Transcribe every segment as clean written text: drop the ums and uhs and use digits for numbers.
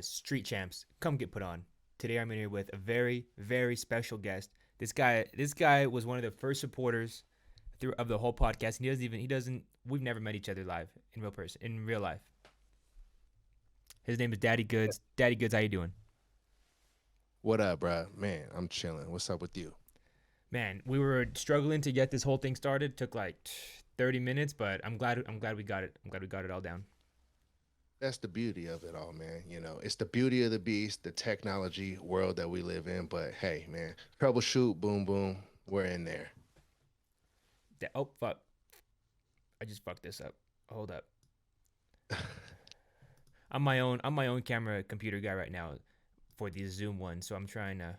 Street Champs, come get put on. Today I'm in here with a very, very special guest. This guy was one of the first supporters of the whole podcast. And we've never met each other live in real life. His name is Daddy Goodz. Daddy Goodz, how you doing? What up, bro? Man, I'm chilling. What's up with you? Man, we were struggling to get this whole thing started. It took like 30 minutes, but I'm glad we got it. I'm glad we got it all down. That's the beauty of it all, man. It's the beauty of the beast, the technology world that we live in. But hey, man, troubleshoot, boom, boom, we're in there. Oh fuck. I just fucked this up. Hold up. I'm my own camera computer guy right now for the Zoom one, so I'm trying to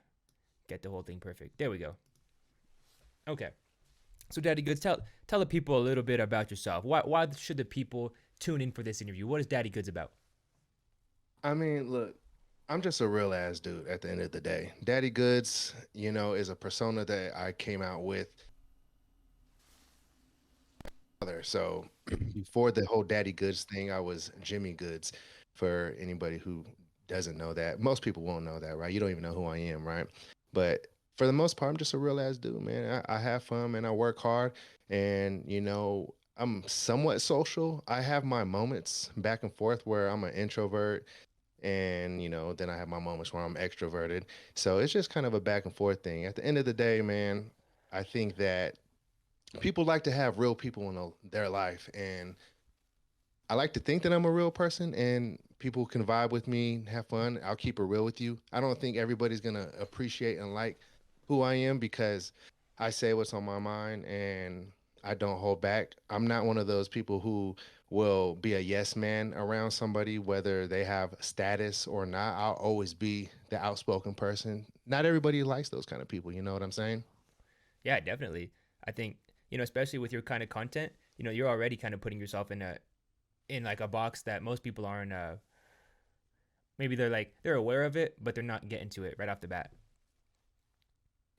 get the whole thing perfect. There we go. Okay. So Daddy Goods, tell the people a little bit about yourself. Why should the people tune in for this interview? What is Daddy Goods about? I mean, look, I'm just a real ass dude at the end of the day. Daddy Goods, is a persona that I came out with. So before the whole Daddy Goods thing, I was Jimmy Goods. For anybody who doesn't know that, most people won't know that, right? You don't even know who I am, right? But for the most part, I'm just a real ass dude, man. I have fun, man. I work hard, and I'm somewhat social. I have my moments back and forth where I'm an introvert, and then I have my moments where I'm extroverted. So it's just kind of a back and forth thing. At the end of the day, man, I think that people like to have real people in their life, and I like to think that I'm a real person and people can vibe with me, have fun. I'll keep it real with you. I don't think everybody's gonna appreciate and like who I am because I say what's on my mind and I don't hold back. I'm not one of those people who will be a yes man around somebody, whether they have status or not. I'll always be the outspoken person. Not everybody likes those kind of people. You know what I'm saying? Yeah, definitely. I think especially with your kind of content, you're already kind of putting yourself in like a box that most people aren't. Maybe they're aware of it, but they're not getting to it right off the bat.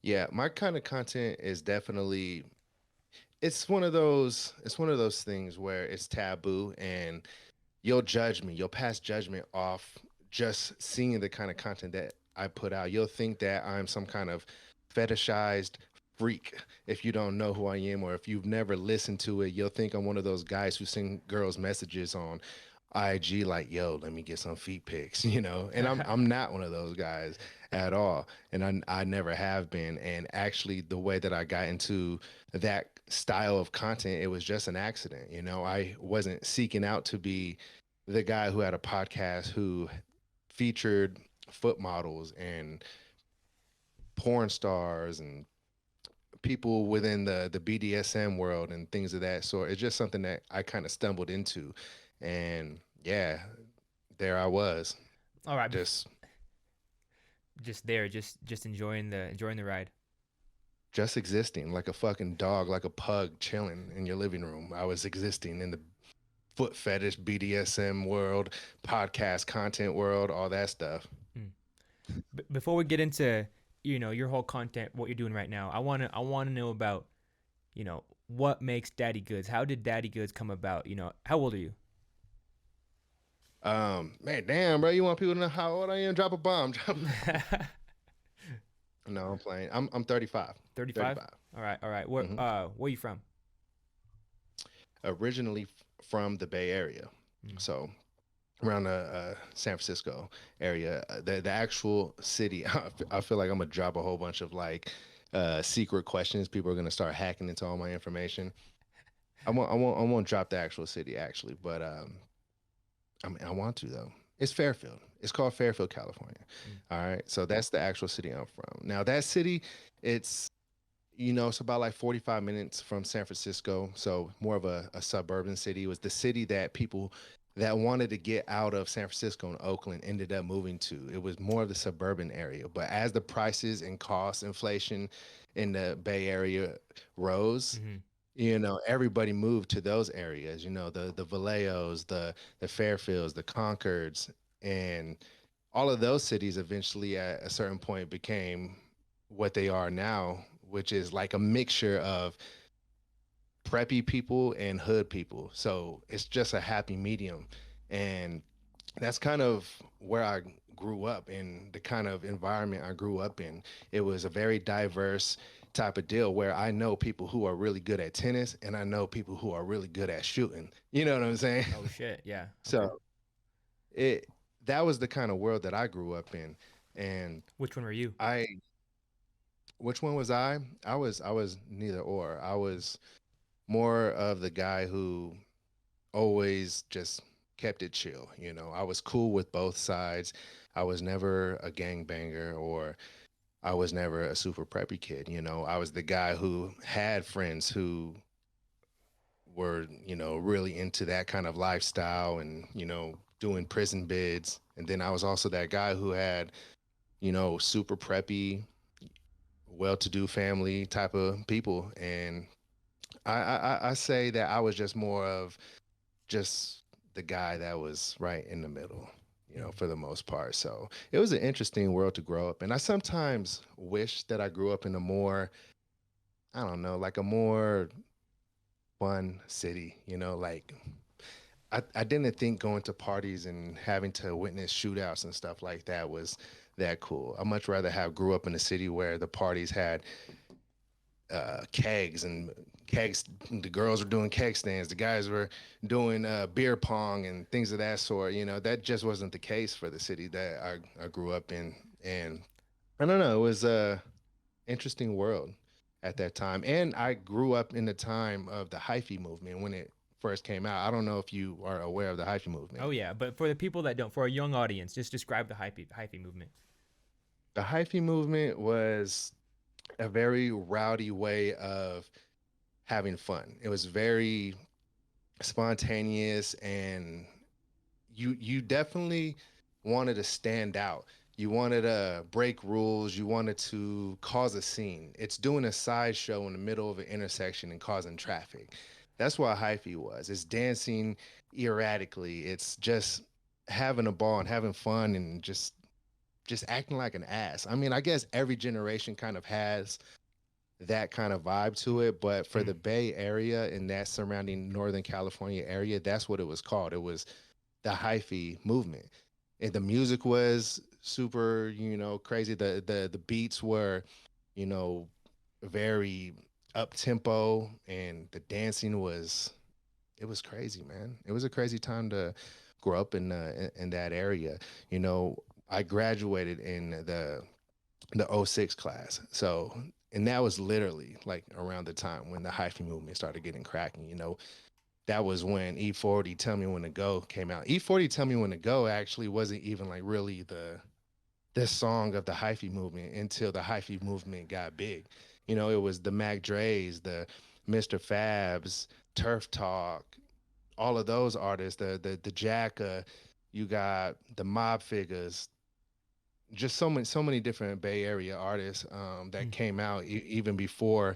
Yeah, my kind of content is definitely it's one of those things where it's taboo and you'll judge me. You'll pass judgment off just seeing the kind of content that I put out. You'll think that I'm some kind of fetishized freak if you don't know who I am or if you've never listened to it. You'll think I'm one of those guys who send girls messages on IG like, "Yo, let me get some feet pics," And I'm not one of those guys at all, and I never have been. And actually, the way that I got into that style of content, it was just an accident. I wasn't seeking out to be the guy who had a podcast who featured foot models and porn stars and people within the BDSM world and things of that sort. It's just something that I kind of stumbled into, and yeah, there I was, All right, just just there, just enjoying the ride. just existing like a fucking dog, like a pug chilling in your living room. I was existing in the foot fetish BDSM world, podcast content world, all that stuff. Mm. Before we get into your whole content, what you're doing right now, I wanna know about what makes Daddy Goods. How did Daddy Goods come about? How old are you? Man, damn, bro, you want people to know how old I am? Drop a bomb. No, I'm playing. I'm 35. 35. 35. All right. Hmm. Where you from? Originally from the Bay Area, Mm. so around the San Francisco area. The actual city, I feel like I'm gonna drop a whole bunch of like secret questions. People are gonna start hacking into all my information. I won't drop the actual city actually, but I mean, I want to though. It's Fairfield. It's called Fairfield, California. Mm. All right, so that's the actual city I'm from. Now that city, it's it's about like 45 minutes from San Francisco, so more of a suburban city. It was the city that people that wanted to get out of San Francisco and Oakland ended up moving to. It was more of the suburban area. But as the prices and cost inflation in the Bay Area rose, Hmm. everybody moved to those areas, the Vallejos, the Fairfields, the Concords, and all of those cities eventually at a certain point became what they are now, which is like a mixture of preppy people and hood people. So it's just a happy medium. And that's kind of where I grew up and the kind of environment I grew up in. It was a very diverse type of deal where I know people who are really good at tennis and I know people who are really good at shooting. You know what I'm saying? Oh shit. Yeah. Okay. So it that was the kind of world that I grew up in. And Which one were you? I which one was I? I was neither or. I was more of the guy who always just kept it chill. You know, I was cool with both sides. I was never a gangbanger or I was never a super preppy kid. You know, I was the guy who had friends who were, really into that kind of lifestyle and, doing prison bids. And then I was also that guy who had, super preppy, well to do family type of people. And I say that I was just more of just the guy that was right in the middle, Mm. for the most part. So it was an interesting world to grow up in. I sometimes wish that I grew up in a more, I don't know, like a more fun city, like I didn't think going to parties and having to witness shootouts and stuff like that was that cool. I much rather have grew up in a city where the parties had kegs and kegs. The girls were doing keg stands. The guys were doing beer pong and things of that sort. That just wasn't the case for the city that I grew up in. And I don't know, it was a interesting world at that time. And I grew up in the time of the hyphy movement when it first came out. I don't know if you are aware of the hyphy movement. Oh yeah, but for the people that don't, for a young audience, just describe the hyphy movement. The hyphy movement was a very rowdy way of having fun. It was very spontaneous and you definitely wanted to stand out. You wanted to break rules. You wanted to cause a scene. It's doing a sideshow in the middle of an intersection and causing traffic. That's what hyphy was. It's dancing erratically. It's just having a ball and having fun and just acting like an ass. I mean, I guess every generation kind of has that kind of vibe to it. But for Mm. the Bay Area and that surrounding Northern California area, that's what it was called. It was the hyphy movement. And the music was super, crazy. The beats were, you know, very up tempo and the dancing was it was crazy, man. It was a crazy time to grow up in that area. You know, I graduated in the '06 class. So, and that was literally like around the time when the hyphy movement started getting cracking. That was when E40 Tell Me When to Go came out. E40 Tell Me When to Go actually wasn't even like really the song of the hyphy movement until the hyphy movement got big. It was the Mac Dre's, the Mr. Fabs, Turf Talk, all of those artists, the Jacka, you got the Mob Figures, just so many different Bay Area artists that Mm. came out even before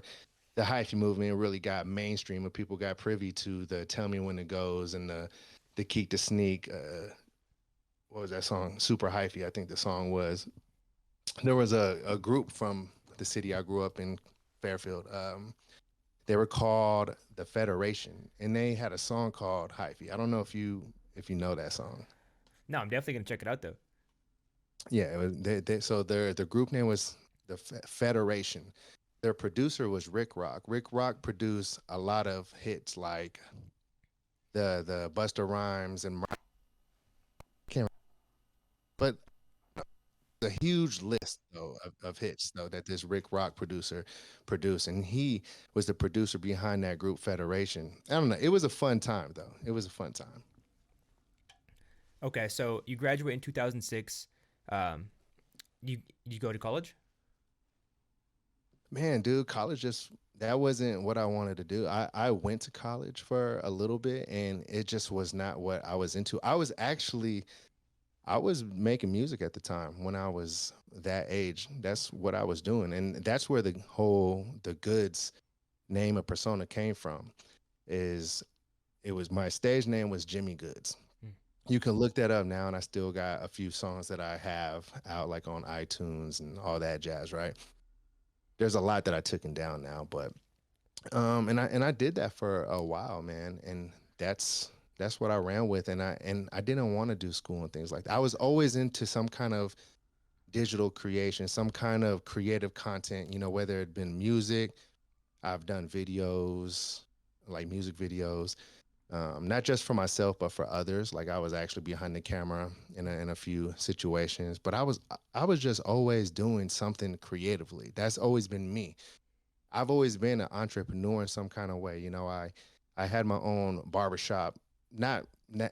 the hyphy movement really got mainstream and people got privy to the Tell Me When It Goes and the Keek the Sneak. What was that song? Super hyphy, I think the song was. There was a group from the city I grew up in, Fairfield. They were called the Federation, and they had a song called Hyphy. I don't know if you know that song. No, I'm definitely gonna check it out though. Yeah, it was, so the group name was the Federation. Their producer was Rick Rock. Rick Rock produced a lot of hits like the Buster Rhymes and but a huge list though of hits though that this Rick Rock producer produced, and he was the producer behind that group Federation. I don't know. It was a fun time though. It was a fun time. Okay, so you graduate in 2006. Um, you go to college? Man, dude, college just that wasn't what I wanted to do. I went to college for a little bit and it just was not what I was into. I was making music at the time when I was that age. That's what I was doing. And that's where the Goods name of persona came from. Is it was my stage name was Jimmy Goods. Mm. You can look that up now and I still got a few songs that I have out like on iTunes and all that jazz, right? There's a lot that I took down now, but and I did that for a while, man, and that's what I ran with, and I didn't want to do school and things like that. I was always into some kind of digital creation, some kind of creative content, whether it been music. I've done videos, like music videos, not just for myself, but for others. Like I was actually behind the camera in a few situations, but I was just always doing something creatively. That's always been me. I've always been an entrepreneur in some kind of way. I had my own barbershop, not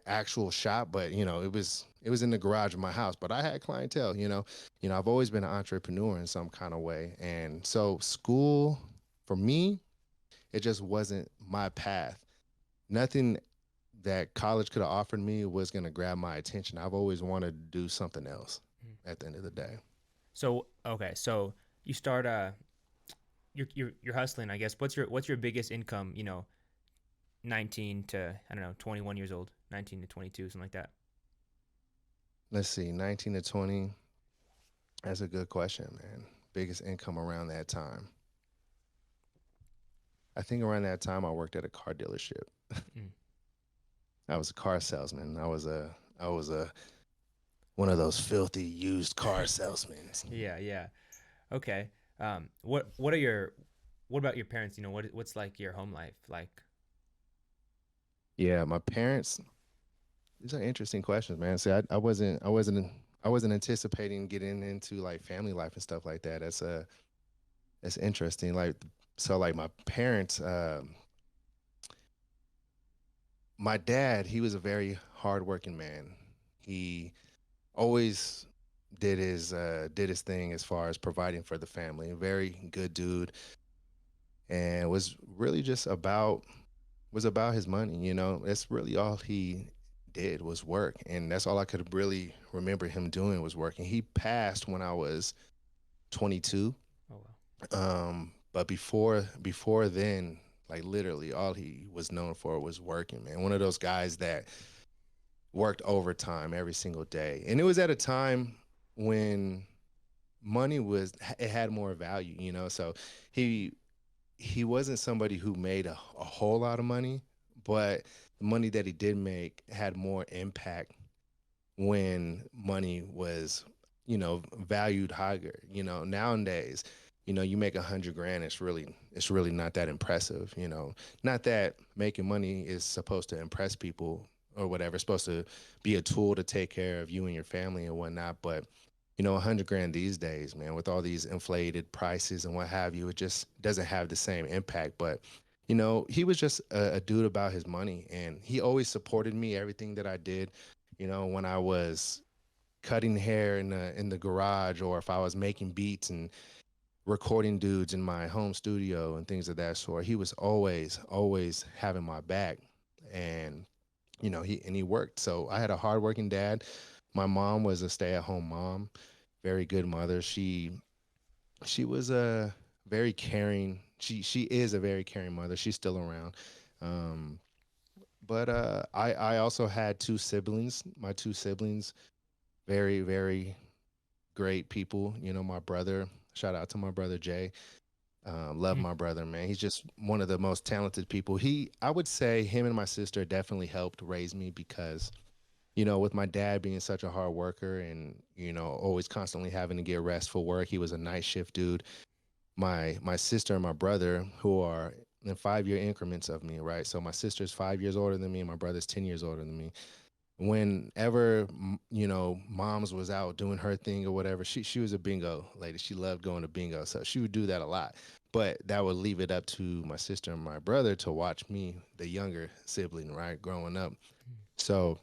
actual shop, but it was in the garage of my house. But I had clientele. I've always been an entrepreneur in some kind of way, and so school for me, it just wasn't my path. Nothing that college could have offered me was gonna grab my attention. I've always wanted to do something else. Mhm. At the end of the day, So okay, so you start you're hustling, I guess. What's your biggest income? 19 to I don't know 21 years old, 19 to 22, something like that. let's see, 19 to 20. That's a good question, man. Biggest income around that time. I think around that time I worked at a car dealership. Mm. I was a car salesman. I was a one of those filthy used car salesmen. Yeah, yeah. Okay. What about your parents? What's like your home life like? Yeah, my parents. These are interesting questions, man. See, I wasn't anticipating getting into like family life and stuff like that. That's interesting. Like, so like my parents. My dad, he was a very hardworking man. He always did his thing as far as providing for the family. A very good dude, and was about his money. That's really all he did was work, and that's all I could really remember him doing was working. He passed when I was 22. Oh well. But before then, like literally, all he was known for was working. Man, one of those guys that worked overtime every single day, and it was at a time when money was it had more value. So he he wasn't somebody who made a whole lot of money, but the money that he did make had more impact when money was, valued higher. Nowadays, you make 100 grand, it's really not that impressive. Not that making money is supposed to impress people or whatever. It's supposed to be a tool to take care of you and your family and whatnot. But 100 grand these days, man, with all these inflated prices and what have you, it just doesn't have the same impact. But he was just a dude about his money, and he always supported me everything that I did. When I was cutting hair in the garage, or if I was making beats and recording dudes in my home studio and things of that sort, he was always having my back. And he worked. So I had a hardworking dad. My mom was a stay-at-home mom, very good mother. She was a very caring. She is a very caring mother. She's still around. Um, but I also had two siblings. My two siblings, very very great people. My brother. Shout out to my brother Jay. Love Mm. my brother, man. He's just one of the most talented people. I would say, him and my sister definitely helped raise me because, with my dad being such a hard worker and, always constantly having to get rest for work, he was a night shift dude. My sister and my brother, who are in 5 year increments of me, right? So my sister's 5 years older than me, and my brother's 10 years older than me. Whenever mom's was out doing her thing or whatever, she was a bingo lady. She loved going to bingo, so she would do that a lot. But that would leave it up to my sister and my brother to watch me, the younger sibling, right, growing up. So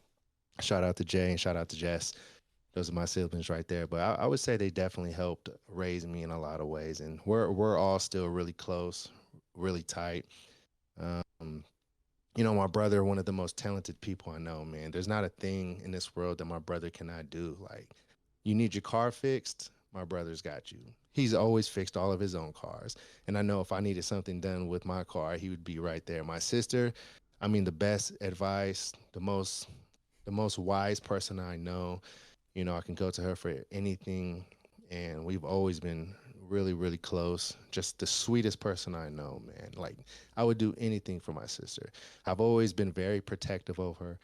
shout out to Jay and shout out to Jess. Those are my siblings right there. But I would say they definitely helped raise me in a lot of ways, and we're all still really close, really tight. Um, my brother, one of the most talented people I know, man. There's not a thing in this world that my brother cannot do. Like, you need your car fixed, my brother's got you. He's always fixed all of his own cars. And I know if I needed something done with my car, he would be right there. My sister, I mean, the best advice, the most wise person I know. I can go to her for anything, and we've always been really, really close. Just the sweetest person I know, man. Like I would do anything for my sister. I've always been very protective over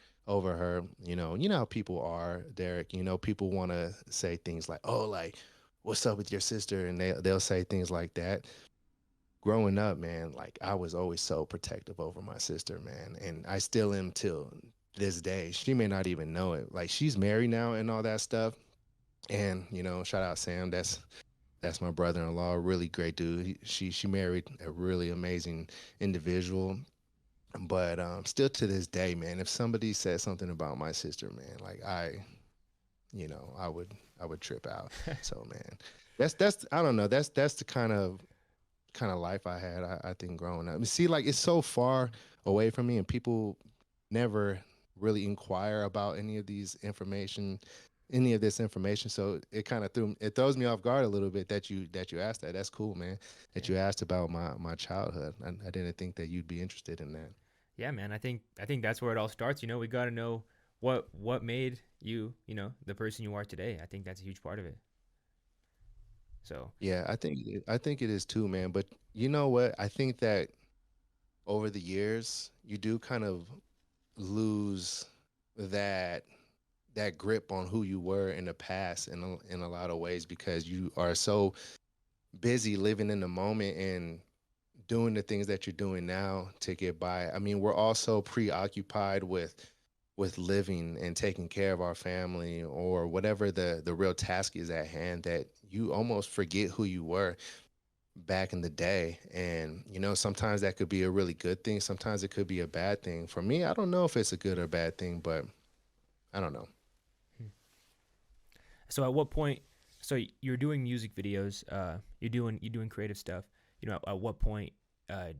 her. You know how people are, Deryk. You know, people want to say things like, "Oh, like, what's up with your sister?" And they'll say things like that. Growing up, man, like I was always so protective over my sister, man, and I still am till this day. She may not even know it. Like she's married now and all that stuff. And shout out Sam. That's my brother-in-law, a really great dude. She married a really amazing individual. But still to this day, man, if somebody said something about my sister, man, like I would trip out. So man, that's I don't know. That's the kind of life I had. I think growing up. See, like it's so far away from me, and people never really inquire about any of this information. So it throws me off guard a little bit that you asked that. That's cool, man. That Yeah. you asked about my childhood. I didn't think that you'd be interested in that. Yeah, man. I think that's where it all starts. We got to know what made you, the person you are today. I think that's a huge part of it. So, Yeah, I think it is too, man. But you know what? I think that over the years, you do kind of lose that that grip on who you were in the past in a lot of ways because you are so busy living in the moment and doing the things that you're doing now to get by. I mean, we're also preoccupied with living and taking care of our family or whatever the real task is at hand that you almost forget who you were back in the day. And sometimes that could be a really good thing, sometimes it could be a bad thing. For me, I don't know if it's a good or bad thing, but I don't know. hmm. So at what point? So you're doing music videos. You're doing creative stuff. At what point uh,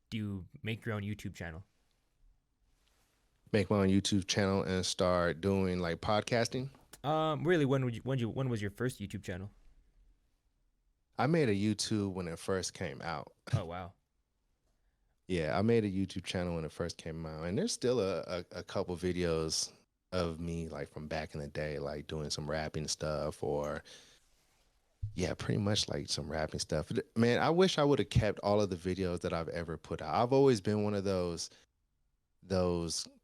do you make your own YouTube channel? Make my own YouTube channel and start doing like podcasting. Really, when was your first YouTube channel? I made a YouTube when it first came out. Oh wow. Yeah, I made a YouTube channel when it first came out, and there's still a couple videos of me like from back in the day, like doing some rapping stuff or yeah, pretty much like some rapping stuff. Man, I wish I would have kept all of the videos that I've ever put out. I've always been one of those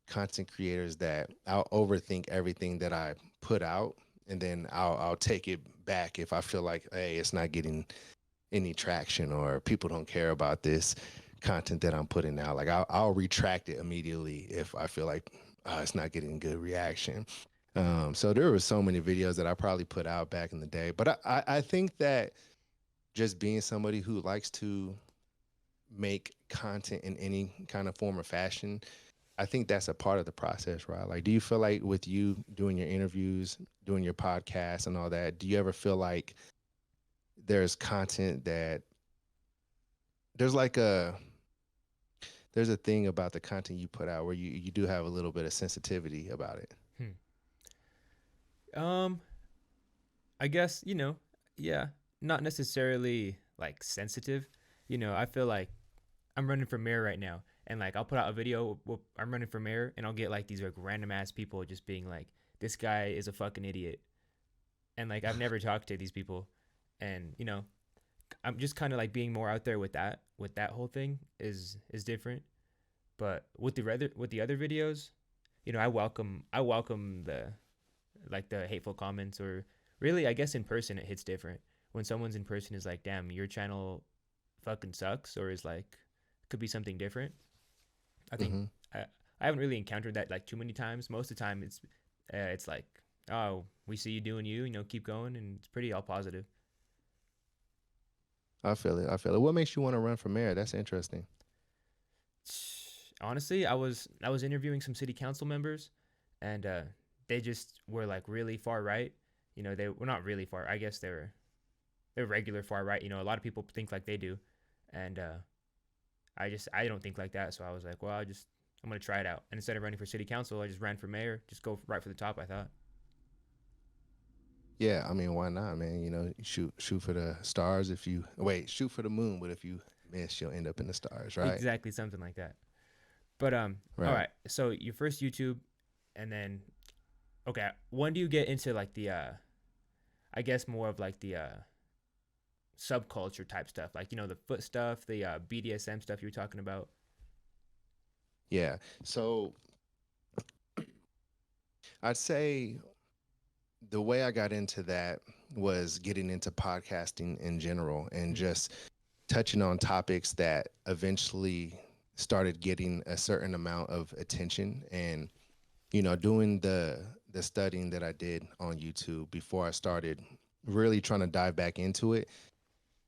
content creators that I'll overthink everything that I put out, and then I'll take it back if I feel like, hey, it's not getting any traction or people don't care about this content that I'm putting out. Like I'll retract it immediately if I feel like it's not getting good reaction. So there were so many videos that I probably put out back in the day, but I think that just being somebody who likes to make content in any kind of form or fashion, I think that's a part of the process, right? Like, do you feel like with you doing your interviews, doing your podcast and all that, do you ever feel like there's content that there's like there's a thing about the content you put out where you do have a little bit of sensitivity about it? Hmm. Um, I guess yeah, not necessarily like sensitive. I feel like I'm running for mayor right now, and like I'll put out a video. I'm running for mayor, and I'll get like these like random ass people just being like, "This guy is a fucking idiot," and like I've never talked to these people, and I'm just kind of like being more out there with that whole thing is different. But with the other videos, I welcome the hateful comments, or really I guess in person it hits different when someone's in person is like, damn, your channel fucking sucks, or is like could be something different. I think Hmm. I haven't really encountered that like too many times. Most of the time it's like, oh, we see you doing you, keep going, and it's pretty all positive. I feel it. I feel it. What makes you want to run for mayor? That's interesting. Honestly, I was interviewing some city council members, and they just were like really far right. They were not really far. I guess they're regular far right. A lot of people think like they do, and I don't think like that. So I was like, well, I'm gonna try it out. And instead of running for city council, I just ran for mayor. Just go right for the top. I thought. Yeah, I mean, why not, man? Shoot for the stars. If you wait, shoot for the moon, but if you miss, you'll end up in the stars, right? Exactly, something like that. But all Right. right. So your first YouTube, and then okay, when do you get into like the I guess more of like the subculture type stuff, like the foot stuff, the BDSM stuff you were talking about. Yeah. So I'd say the way I got into that was getting into podcasting in general and Mm. just touching on topics that eventually started getting a certain amount of attention. And doing the studying that I did on YouTube before I started really trying to dive back into it,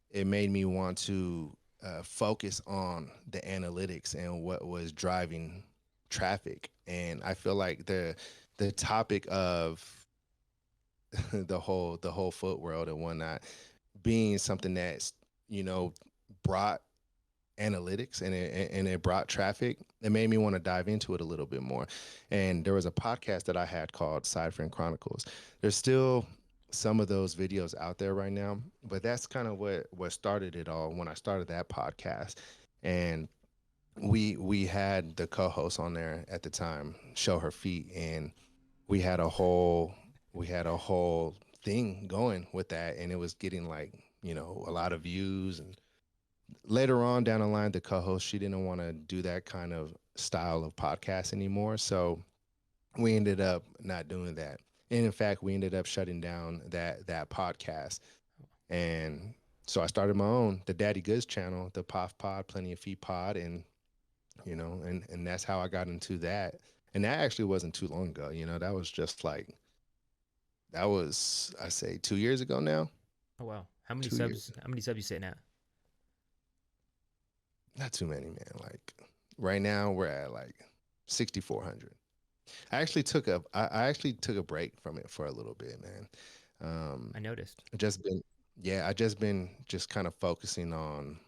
it made me want to focus on the analytics and what was driving traffic. And I feel like the topic of the whole foot world and whatnot being something that's you know brought analytics and it brought traffic. It made me want to dive into it a little bit more. And there was a podcast that I had called Side Friend Chronicles. There's still some of those videos out there right now, but that's kind of what started it all when I started that podcast. And we had the co-host on there at the time show her feet, and we had a whole we had a whole thing going with that, and it was getting like a lot of views. And later on down the line, the co-host, she didn't want to do that kind of style of podcast anymore, so we ended up not doing that. And in fact, we ended up shutting down that podcast. And so I started my own, the Daddy Goodz channel, the Puff Pod, Plenty of Feet Pod. And and that's how I got into that. And that actually wasn't too long ago. That was just like, that was, I say, 2 years ago now. Oh wow, how many 2 years. subs? How many subs you sitting at? Not too many, man. Like right now we're at like 6,400. I actually took a break from it for a little bit, man. I noticed. I just been I just been just kind of focusing on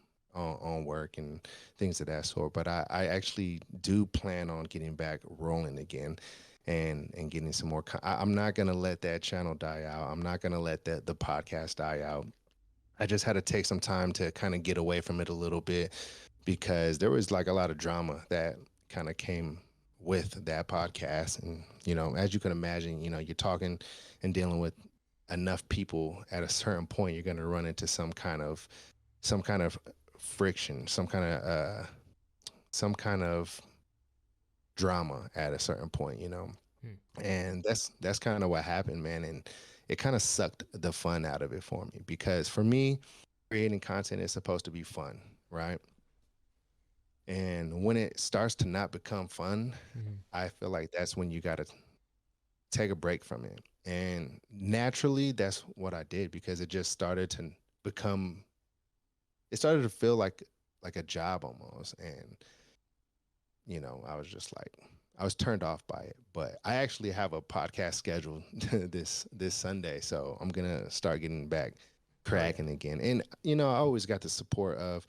work and things of that sort. But I actually do plan on getting back rolling again and getting some more I'm not gonna let that channel die out. I'm not gonna let the podcast die out. I just had to take some time to kind of get away from it a little bit because there was like a lot of drama that kind of came with that podcast. And as you can imagine, you're talking and dealing with enough people at a certain point, you're going to run into some kind of friction, some kind of drama at a certain point. Hmm. And that's kind of what happened, man. And it kind of sucked the fun out of it for me, because for me, creating content is supposed to be fun, right? And when it starts to not become fun, Mm-hmm. I feel like that's when you got to take a break from it. And naturally, that's what I did, because it just started to become, it started to feel like a job almost. And, I was just like, I was turned off by it. But I actually have a podcast scheduled this Sunday. So I'm going to start getting back Oh yeah. cracking again. And, I always got the support of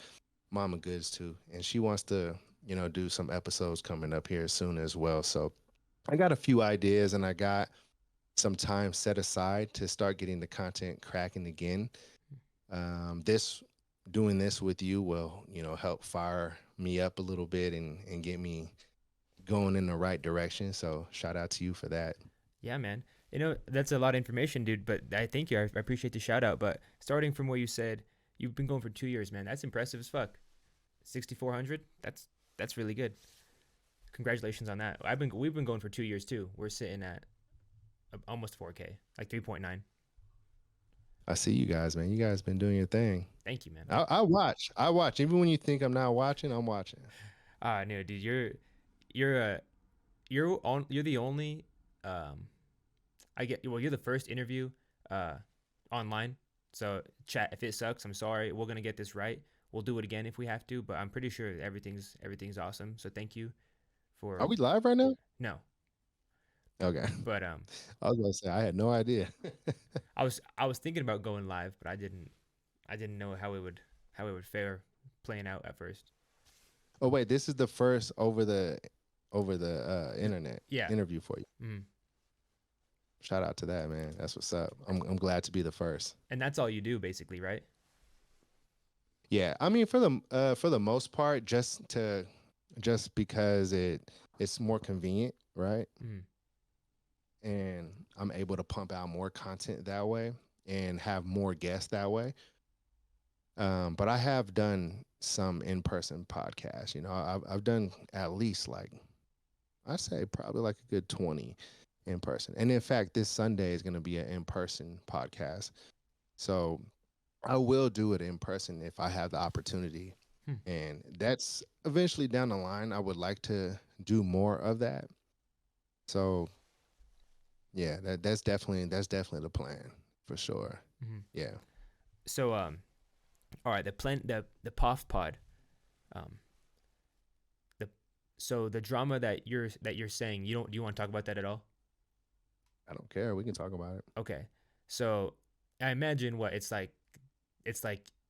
Mama Goods too, and she wants to do some episodes coming up here soon as well. So I got a few ideas, and I got some time set aside to start getting the content cracking again. This Doing this with you will help fire me up a little bit and get me going in the right direction. So shout out to you for that. Yeah, man. That's a lot of information, dude. But I thank you. I appreciate the shout out. But starting from what you said, you've been going for 2 years, man. That's impressive as fuck. 6,400. That's really good. Congratulations on that. We've been going for 2 years too. We're sitting at almost 4K, like 3.9. I see you guys, man. You guys been doing your thing. Thank you, man. I watch. I watch. Even when you think I'm not watching, I'm watching. No, dude, you're you're the only I get well, you're the first interview uh online. So chat, if it sucks, I'm sorry. We're gonna get this right. We'll do it again if we have to, but I'm pretty sure everything's awesome. So thank you Are for we live right now? no, Okay. but I was gonna say I had no idea. I was thinking about going live, but I didn't know how it would fare playing out at first. Oh wait, this is the first over the internet Yeah. interview for you. Mm. Shout out to that, man. That's what's up. I'm glad to be the first. And that's all you do basically, right? Yeah, I mean for the most part, just because it's more convenient, right? Mm. And I'm able to pump out more content that way and have more guests that way. But I have done some in-person podcasts. I've done at least like I say probably like a good 20 in person. And in fact, this Sunday is going to be an in-person podcast. So I will do it in person if I have the opportunity. Hmm. And that's eventually down the line. I would like to do more of that. So yeah, that's definitely the plan for sure. Hmm. Yeah. So all right, the POF pod, um, the so the drama that you're saying you don't do you want to talk about that at all? I don't care. We can talk about it. Okay, so I imagine what it's like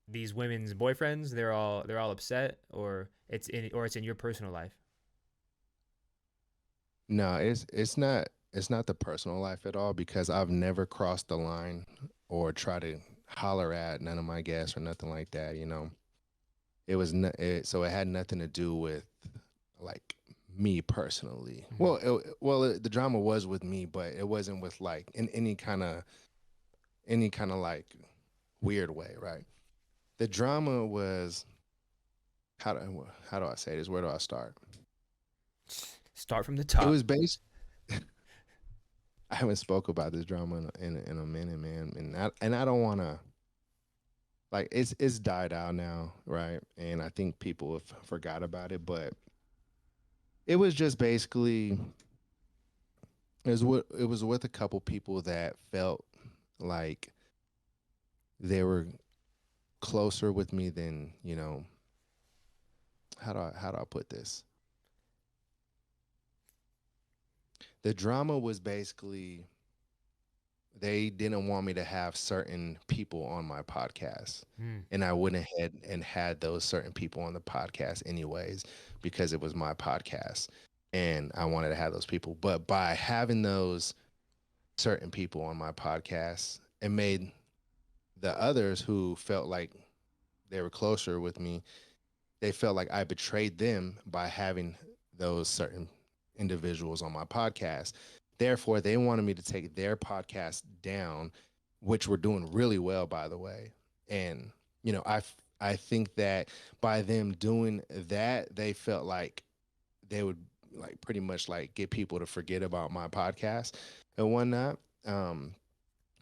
these women's boyfriends they're all upset or it's in your personal life. No, it's not the personal life at all because I've never crossed the line or try to holler at none of my guests or nothing like that. So it had nothing to do with like me personally. Hmm. Well, the drama was with me, but it wasn't with like in any kind of like weird way, right? The drama was how do I say this? Where do I start? Start from the It top. was based. I haven't spoke about this drama in a minute, man, and I don't want to like it's died out now, right? And I think people have forgot about it, but it was just basically it was with a couple people that felt like they were closer with me than how do I put this? The drama was basically they didn't want me to have certain people on my podcast. Mm. And I went ahead and had those certain people on the podcast anyways, because it was my podcast and I wanted to have those people. But by having those certain people on my podcast, it made the others who felt like they were closer with me, they felt like I betrayed them by having those certain individuals on my podcast. Therefore, they wanted me to take their podcast down, which were doing really well, by the way. And I think that by them doing that, they felt like they would like pretty much like get people to forget about my podcast and whatnot. Um,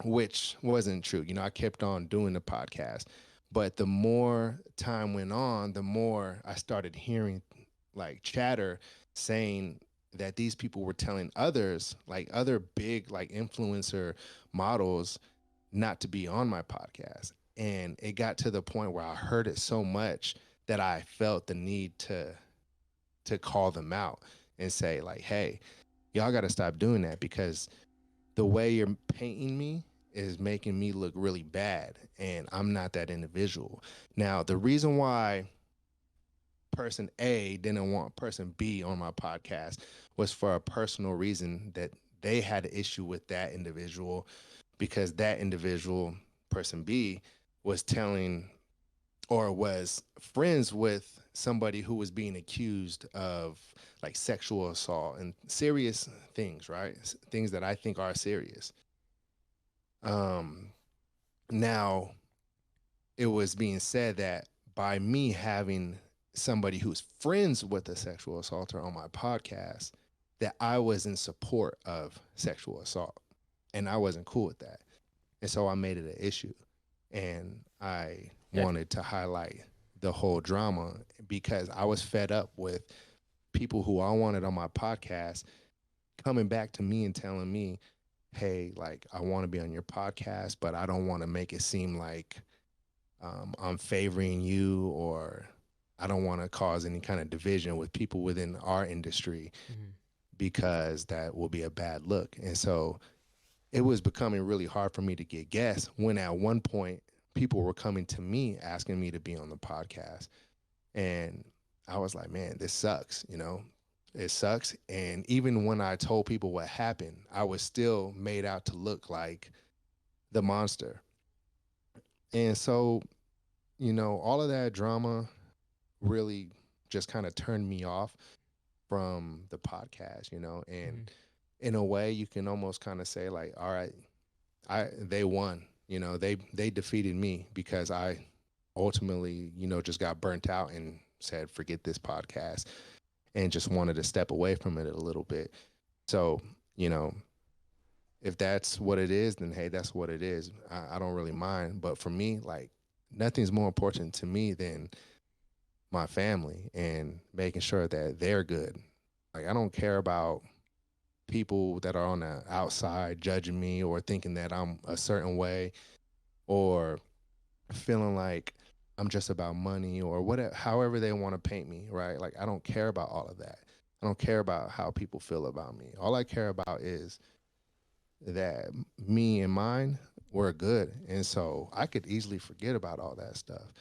which wasn't true. I kept on doing the podcast, but the more time went on, the more I started hearing like chatter saying that these people were telling others, like other big like influencer models, not to be on my podcast. And it got to the point where I heard it so much that I felt the need to call them out and say like, "Hey, y'all got to stop doing that because the way you're painting me is making me look really bad and I'm not that individual." Now, the reason why person A didn't want person B on my podcast was for a personal reason that they had an issue with that individual because that individual, person B, was telling or was friends with somebody who was being accused of like sexual assault and serious things, right? Things that I think are serious. Um, Now it was being said that by me having somebody who's friends with a sexual assaulter on my podcast, that I was in support of sexual assault, and I wasn't cool with that, and so I made it an issue, and I Yeah. wanted to highlight the whole drama because I was fed up with people who I wanted on my podcast coming back to me and telling me, hey, like I want to be on your podcast, but I don't want to make it seem like I'm favoring you or I don't want to cause any kind of division with people within our industry Hmm. because that will be a bad look. And so it was becoming really hard for me to get guests when at one point people were coming to me asking me to be on the podcast. And I was like, man, this sucks. It sucks. And even when I told people what happened, I was still made out to look like the monster. And so, all of that drama really just kind of turned me off from the podcast. And Hmm. in a way you can almost kind of say like, all right, they won. They defeated me because I ultimately, just got burnt out and said, forget this podcast, and just wanted to step away from it a little bit. So, you know, if that's what it is, then hey, that's what it is. I don't really mind. But for me, like, nothing's more important to me than my family and making sure that they're good. Like, I don't care about people that are on the outside judging me or thinking that I'm a certain way or feeling like I'm just about money or whatever, however they want to paint me, right? Like, I don't care about all of that. I don't care about how people feel about me. All I care about is that me and mine were good. And so I could easily forget about all that stuff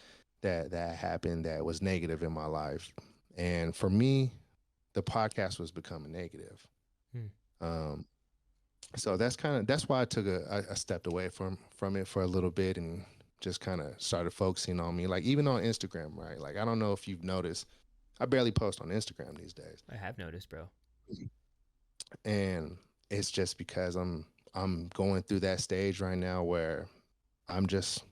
that happened that was negative in my life. And for me, the podcast was becoming negative. Hmm. Um, so that's why I took I stepped away from it for a little bit and just kind of started focusing on me. Like even on Instagram, right? Like I don't know if you've noticed, I barely post on Instagram these days, I have noticed, bro. and it's just because I'm going through that stage right now where I'm just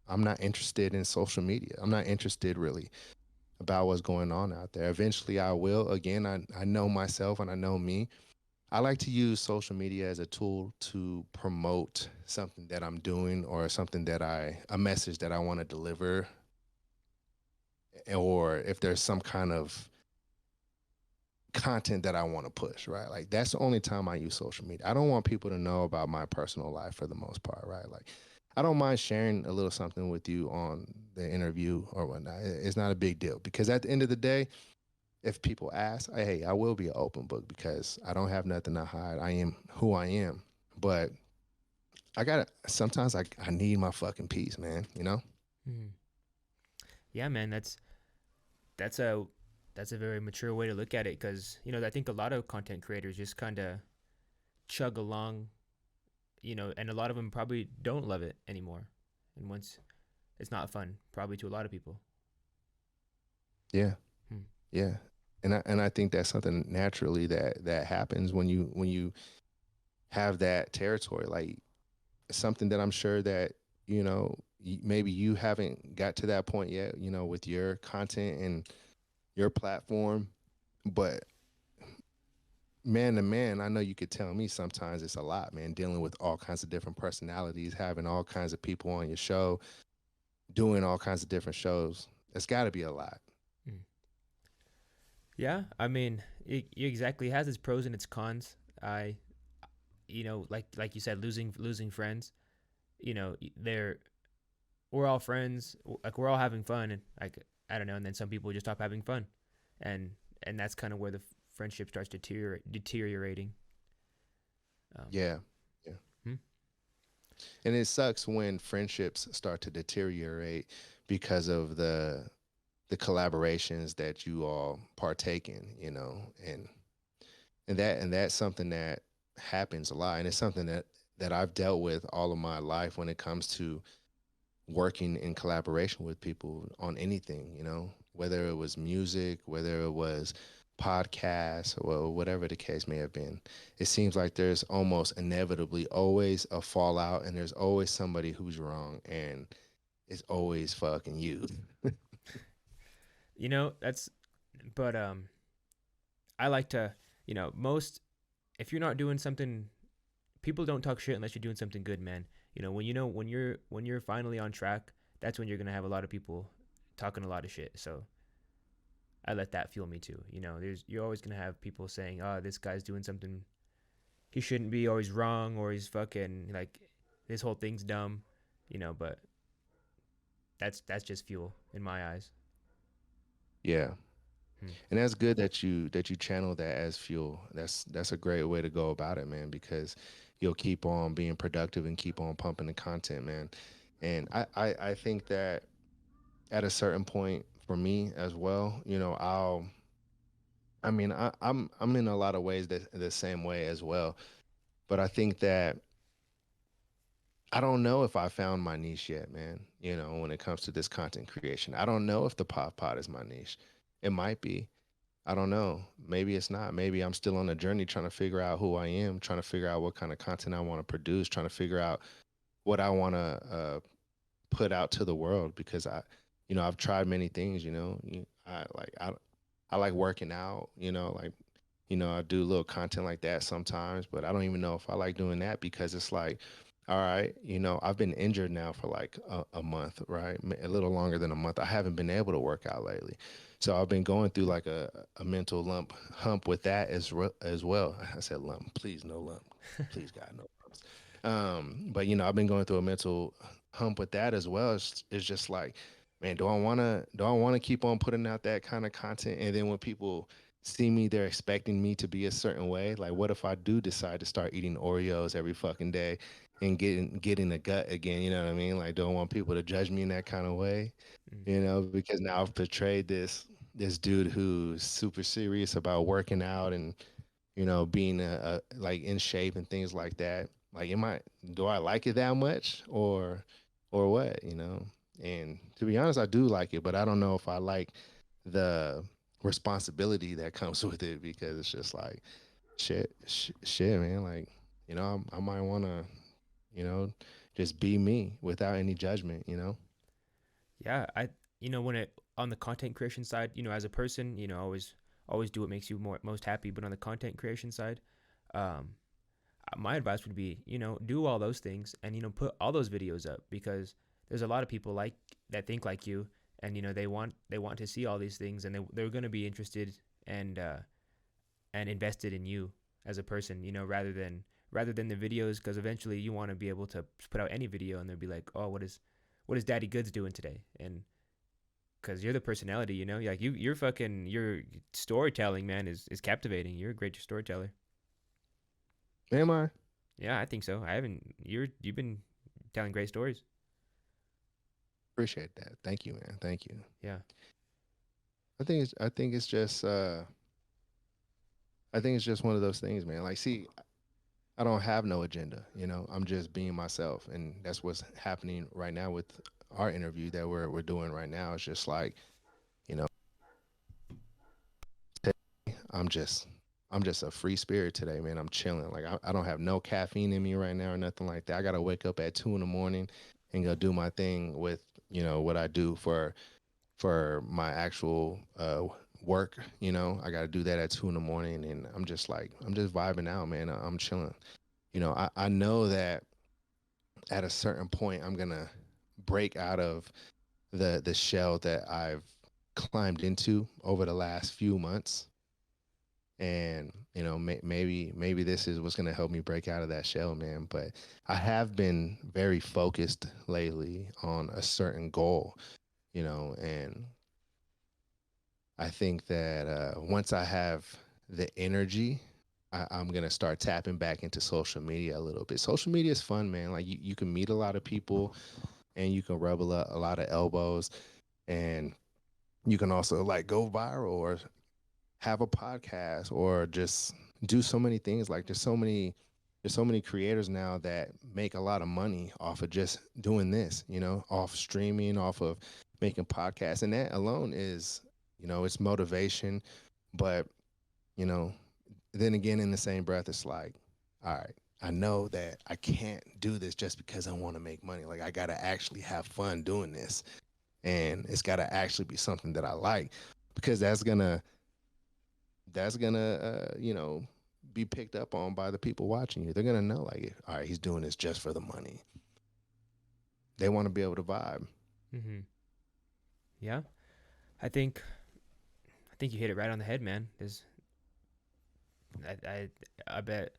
I'm not interested in social media. I'm not interested really about what's going on out there. Eventually I will. Again, I know myself and I know me. I like to use social media as a tool to promote something that I'm doing or something that a message that I want to deliver, or if there's some kind of content that I want to push, right? Like that's the only time I use social media. I don't want people to know about my personal life for the most part, right? Like I don't mind sharing a little something with you on the interview or whatnot. It's not a big deal because at the end of the day, if people ask, hey, I will be an open book because I don't have nothing to hide. I am who I am. But I gotta sometimes I need my fucking peace, man, you know? Hmm. Yeah, man, that's a that's a very mature way to look at it because I think a lot of content creators just kind of chug along, and a lot of them probably don't love it anymore, and once it's not fun, probably to a lot of people. Yeah. Hmm. Yeah. And I think that's something naturally that happens when you have that territory. Like something that I'm sure that, maybe you haven't got to that point yet, with your content and your platform, but man to man, I know you could tell me sometimes it's a lot, man, dealing with all kinds of different personalities, having all kinds of people on your show, doing all kinds of different shows. It's got to be a lot. Hmm. Yeah, I mean, it exactly has its pros and its cons. I, like you said, losing friends. They're we're all friends, like we're all having fun, and like I don't know, and then some people just stop having fun, and that's kind of where the friendship starts deteriorating. Um, Yeah. Yeah. hmm? And it sucks when friendships start to deteriorate because of the collaborations that you all partake in, and that's something that happens a lot, and it's something that I've dealt with all of my life when it comes to working in collaboration with people on anything, whether it was music, whether it was podcasts, or whatever the case may have been. It seems like there's almost inevitably always a fallout, and there's always somebody who's wrong, and it's always fucking you. That's, but I like to, most if you're not doing something, people don't talk shit unless you're doing something good, man. When you're finally on track, that's when you're gonna have a lot of people talking a lot of shit. So I let that fuel me too. You're always gonna have people saying, "Oh, this guy's doing something he shouldn't be, or he's wrong, or he's fucking like this whole thing's dumb," But that's just fuel in my eyes. Yeah. Hmm. And that's good that you channel that as fuel. That's a great way to go about it, man, because you'll keep on being productive and keep on pumping the content, man. And I think that at a certain point for me as well, I mean I'm in a lot of ways the same way as well. But I think that I don't know if I found my niche yet, man. When it comes to this content creation. I don't know if the pop pod is my niche. It might be. I don't know. Maybe it's not. Maybe I'm still on a journey trying to figure out who I am, trying to figure out what kind of content I want to produce, trying to figure out what I want to put out to the world because I've tried many things. I like working out. I do a little content like that sometimes, but I don't even know if I like doing that because it's like, all right, I've been injured now for like a month, right? A little longer than a month. I haven't been able to work out lately. So I've been going through like a mental hump with that as well. I said lump, please no lump. Please God, no lumps. But I've been going through a mental hump with that as well. It's just like, man, do I wanna keep on putting out that kind of content? And then when people see me, they're expecting me to be a certain way. Like, what if I do decide to start eating Oreos every fucking day and getting a gut again? You know what I mean? Like, don't want people to judge me in that kind of way. Mm. Because now I've portrayed this dude who's super serious about working out and being like in shape and things like that. Like, do I like it that much or what? And to be honest, I do like it, but I don't know if I like the responsibility that comes with it because it's just like shit, man. Like, I might want to, you know, just be me without any judgment. Yeah, when it on the content creation side, as a person, always do what makes you most happy. But on the content creation side, um, my advice would be, do all those things and put all those videos up because there's a lot of people like that think like you, and they want to see all these things, and they're going to be interested and invested in you as a person, rather than the videos, because eventually you want to be able to put out any video and they'll be like, oh, what is Daddy Goodz doing today? And because you're the personality, like your storytelling, man, is captivating. You're a great storyteller. Am I? Yeah, I think so. I haven't. You've been telling great stories. Appreciate that. Thank you, man. Thank you. Yeah. I think it's just one of those things, man. Like, see, I don't have no agenda. I'm just being myself, and that's what's happening right now with our interview that we're doing right now. It's just like, you know, I'm just I'm just a free spirit today, man. I'm chilling. Like, I don't have no caffeine in me right now or nothing like that. I gotta wake up at 2 in the morning and go do my thing with what I do for my actual work. I got to do that at 2 in the morning, and I'm just vibing out, man. I'm chilling. I know that at a certain point I'm gonna break out of the shell that I've climbed into over the last few months, and maybe this is what's gonna help me break out of that shell, man. But I have been very focused lately on a certain goal, and I think that once I have the energy, I'm gonna start tapping back into social media a little bit. Social media is fun, man. Like, you can meet a lot of people, and you can rub a lot of elbows, and you can also like go viral or have a podcast or just do so many things. Like, there's so many creators now that make a lot of money off of just doing this, off streaming, off of making podcasts. And that alone is, it's motivation. But, you know, then again, in the same breath, it's like, all right, I know that I can't do this just because I want to make money. Like, I got to actually have fun doing this. And it's got to actually be something that I like, because that's gonna be picked up on by the people watching you. They're gonna know, like, all right, he's doing this just for the money. They want to be able to vibe. Mm-hmm. Yeah. I think I think you hit it right on the head, man. I I, I bet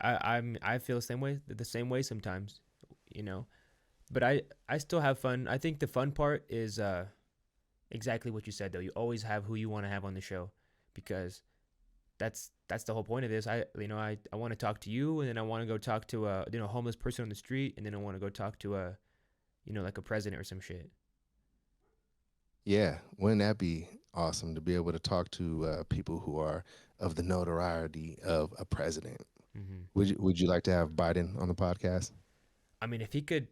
I feel the same way sometimes, you know. But I still have fun. I think the fun part is exactly what you said though. You always have who you want to have on the show, because that's the whole point of this. I want to talk to you, and then I want to go talk to a homeless person on the street, and then I want to go talk to a like a president or some shit. Yeah, wouldn't that be awesome to be able to talk to people who are of the notoriety of a president? Hmm. Would you like to have Biden on the podcast? I mean, if he could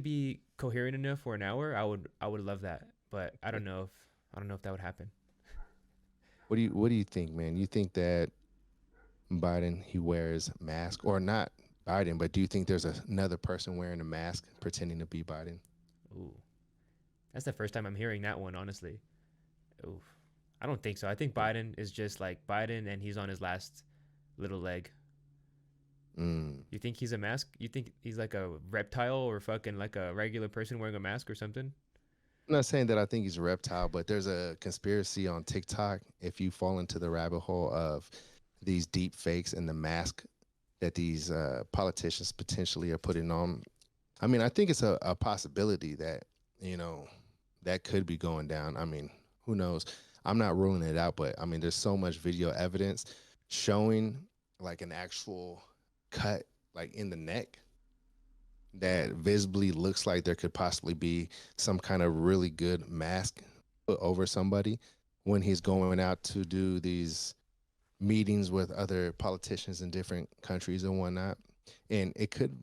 be coherent enough for an hour, I would love that. But I don't know if that would happen. What do you think, man? You think that Biden, he wears mask, or not Biden, but do you think there's another person wearing a mask pretending to be Biden? Ooh, That's the first time I'm hearing that one, honestly. Oof. I don't think so. I think Biden is just like Biden and he's on his last little leg. Mm. You think he's a mask? You think he's like a reptile or fucking like a regular person wearing a mask or something? I'm not saying that I think he's a reptile, but there's a conspiracy on TikTok. If you fall into the rabbit hole of these deep fakes and the mask that these politicians potentially are putting on, I mean, I think it's a possibility that, you know, that could be going down. I mean, who knows? I'm not ruling it out, but I mean, there's so much video evidence showing like an actual cut like in the neck that visibly looks like there could possibly be some kind of really good mask put over somebody when he's going out to do these meetings with other politicians in different countries and whatnot. And it could,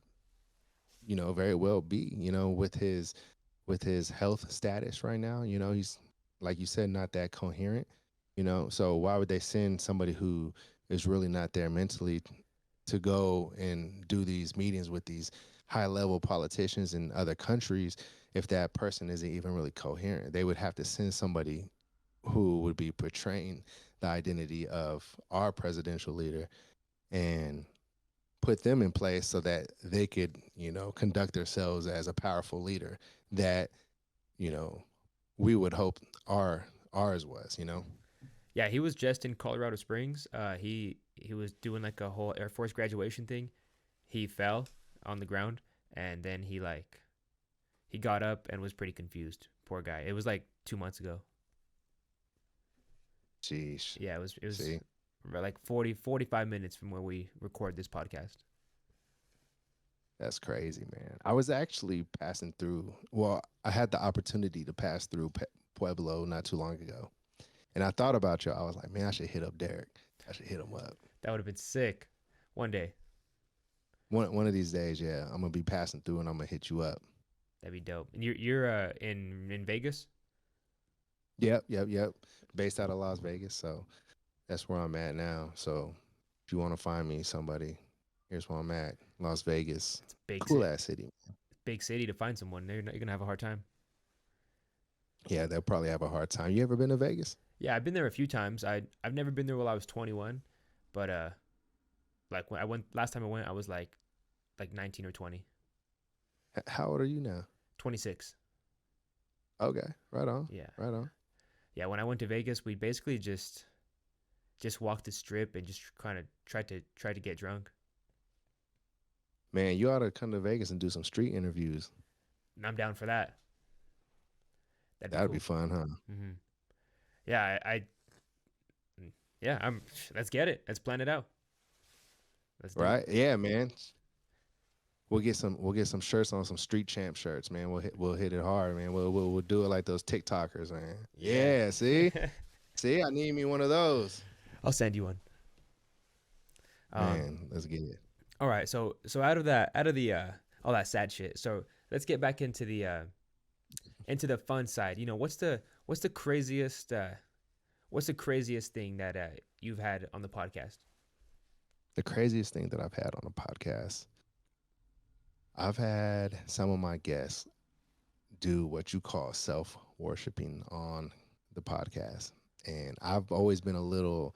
very well be, with his health status right now, he's like you said, not that coherent, so why would they send somebody who is really not there mentally to go and do these meetings with these high level politicians in other countries if that person isn't even really coherent? They would have to send somebody who would be portraying the identity of our presidential leader and put them in place so that they could, conduct themselves as a powerful leader that, you know, we would hope ours was. Yeah, he was just in Colorado Springs. He was doing like a whole Air Force graduation thing. He fell on the ground and then he got up and was pretty confused. Poor guy. It was like 2 months ago. Sheesh. Yeah, it was See, like 45 minutes from where we record this podcast. that's crazy, man. I was actually passing through. Well, I had the opportunity to pass through Pueblo not too long ago, and I thought about you. I was like, man, I should hit up Deryk. I should hit him up. That would have been sick. One day. One of these days. Yeah, I'm gonna be passing through, and I'm gonna hit you up. That'd be dope. And you're in Vegas? Yep. Based out of Las Vegas, so that's where I'm at now. So if you want to find me somebody, here's where I'm at. Las Vegas, It's a big cool city. ass city. Big city to find someone. You're gonna have a hard time. Yeah, they'll probably have a hard time. You ever been to Vegas? Yeah, I've been there a few times. I've never been there while I was 21, but like when I went last time I went, I was like 19 or 20. How old are you now? 26. Okay, right on, Yeah. right on. Yeah, when I went to Vegas, we basically just walked the strip and just kind of tried to get drunk. Man, you ought to come to Vegas and do some street interviews. And I'm down for that. That'd be That'd be cool. fun, huh? Mhm. Yeah, yeah, I'm let's get it. Let's plan it out. Let's do it. Right? Yeah, man. We'll get some shirts on, some street champ shirts, man. We'll hit it hard, man. We'll do it like those TikTokers, man. Yeah. Yeah, see, I need me one of those. I'll send you one. Um Man, let's get it. all right, so out of the all that sad shit. So let's get back into the fun side. What's the craziest thing that you've had on the podcast? The craziest thing that I've had on a podcast, I've had some of my guests do what you call self worshiping on the podcast. And I've always been a little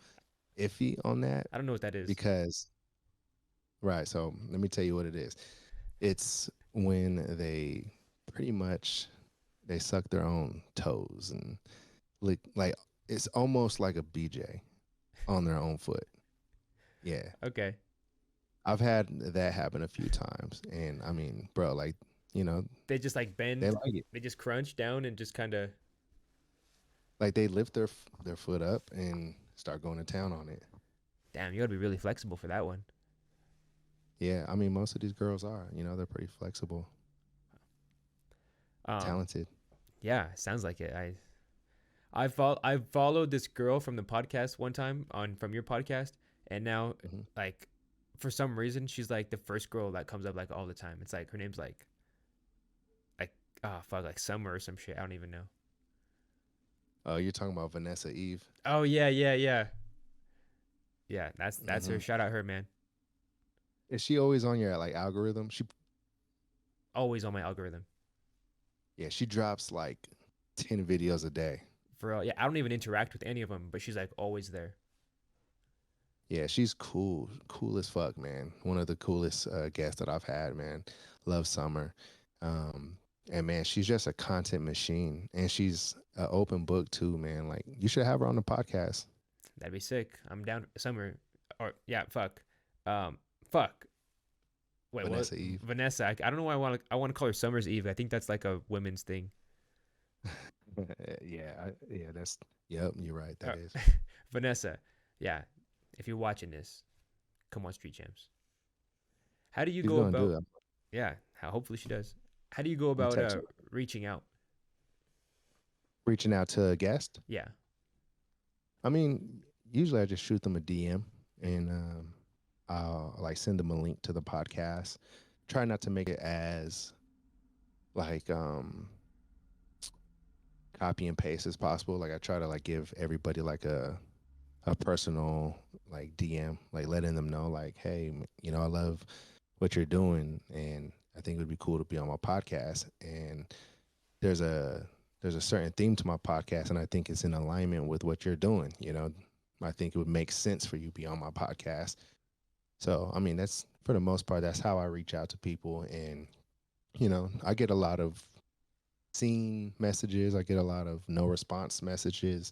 iffy on that I don't know what that is. because, right, so let me tell you what it is. It's when they pretty much they suck their own toes and like it's almost like a BJ on their own foot. Yeah. Okay. I've had that happen a few times, and I mean, bro, like, you know, They just like they bend. like it. They just crunch down and just kind of. Like they lift their foot up and start going to town on it. Damn, you gotta be really flexible for that one. Yeah, I mean, most of these girls are, they're pretty flexible, Um, talented. yeah, sounds like it. I followed this girl from the podcast one time on from your podcast, and now Hmm. like for some reason she's like the first girl that comes up like all the time. It's like her name's like oh fuck like Summer or some shit. I don't even know. Oh, you're talking about Vanessa Eve. Oh yeah. Yeah, that's her. Hmm. Shout out her, man. Is she always on your like algorithm? Always on my algorithm. Yeah, she drops like 10 videos a day. For real. Yeah, I don't even interact with any of them, but she's like always there. Yeah, she's cool, cool as fuck, man. One of the coolest guests that I've had, man. Love Summer, um, and man, she's just a content machine, and she's an open book too, man. Like you should have her on the podcast. That'd be sick. I'm down. Summer, or yeah, fuck, um, fuck. Wait, what? Vanessa Eve. Vanessa. I don't know why I want to call her Summer's Eve. I think that's like a women's thing. Yeah, yeah, that's yep. You're right. Uh, That is. Vanessa. Yeah. If you're watching this, come on, Street Champs. How do you She's go gonna do about? it. Yeah. Hopefully she does. How do you go I'm about text her. reaching out? Reaching out to a guest. Yeah. I mean, usually I just shoot them a DM and I'll like send them a link to the podcast. Try not to make it as like copy and paste as possible. Like I try to like give everybody like a personal like DM, like letting them know like, hey, I love what you're doing, and I think it would be cool to be on my podcast. And there's a there's a certain theme to my podcast, and I think it's in alignment with what you're doing. I think it would make sense for you to be on my podcast. So I mean, that's for the most part, that's how I reach out to people, and I get a lot of seen messages. I get a lot of no response messages.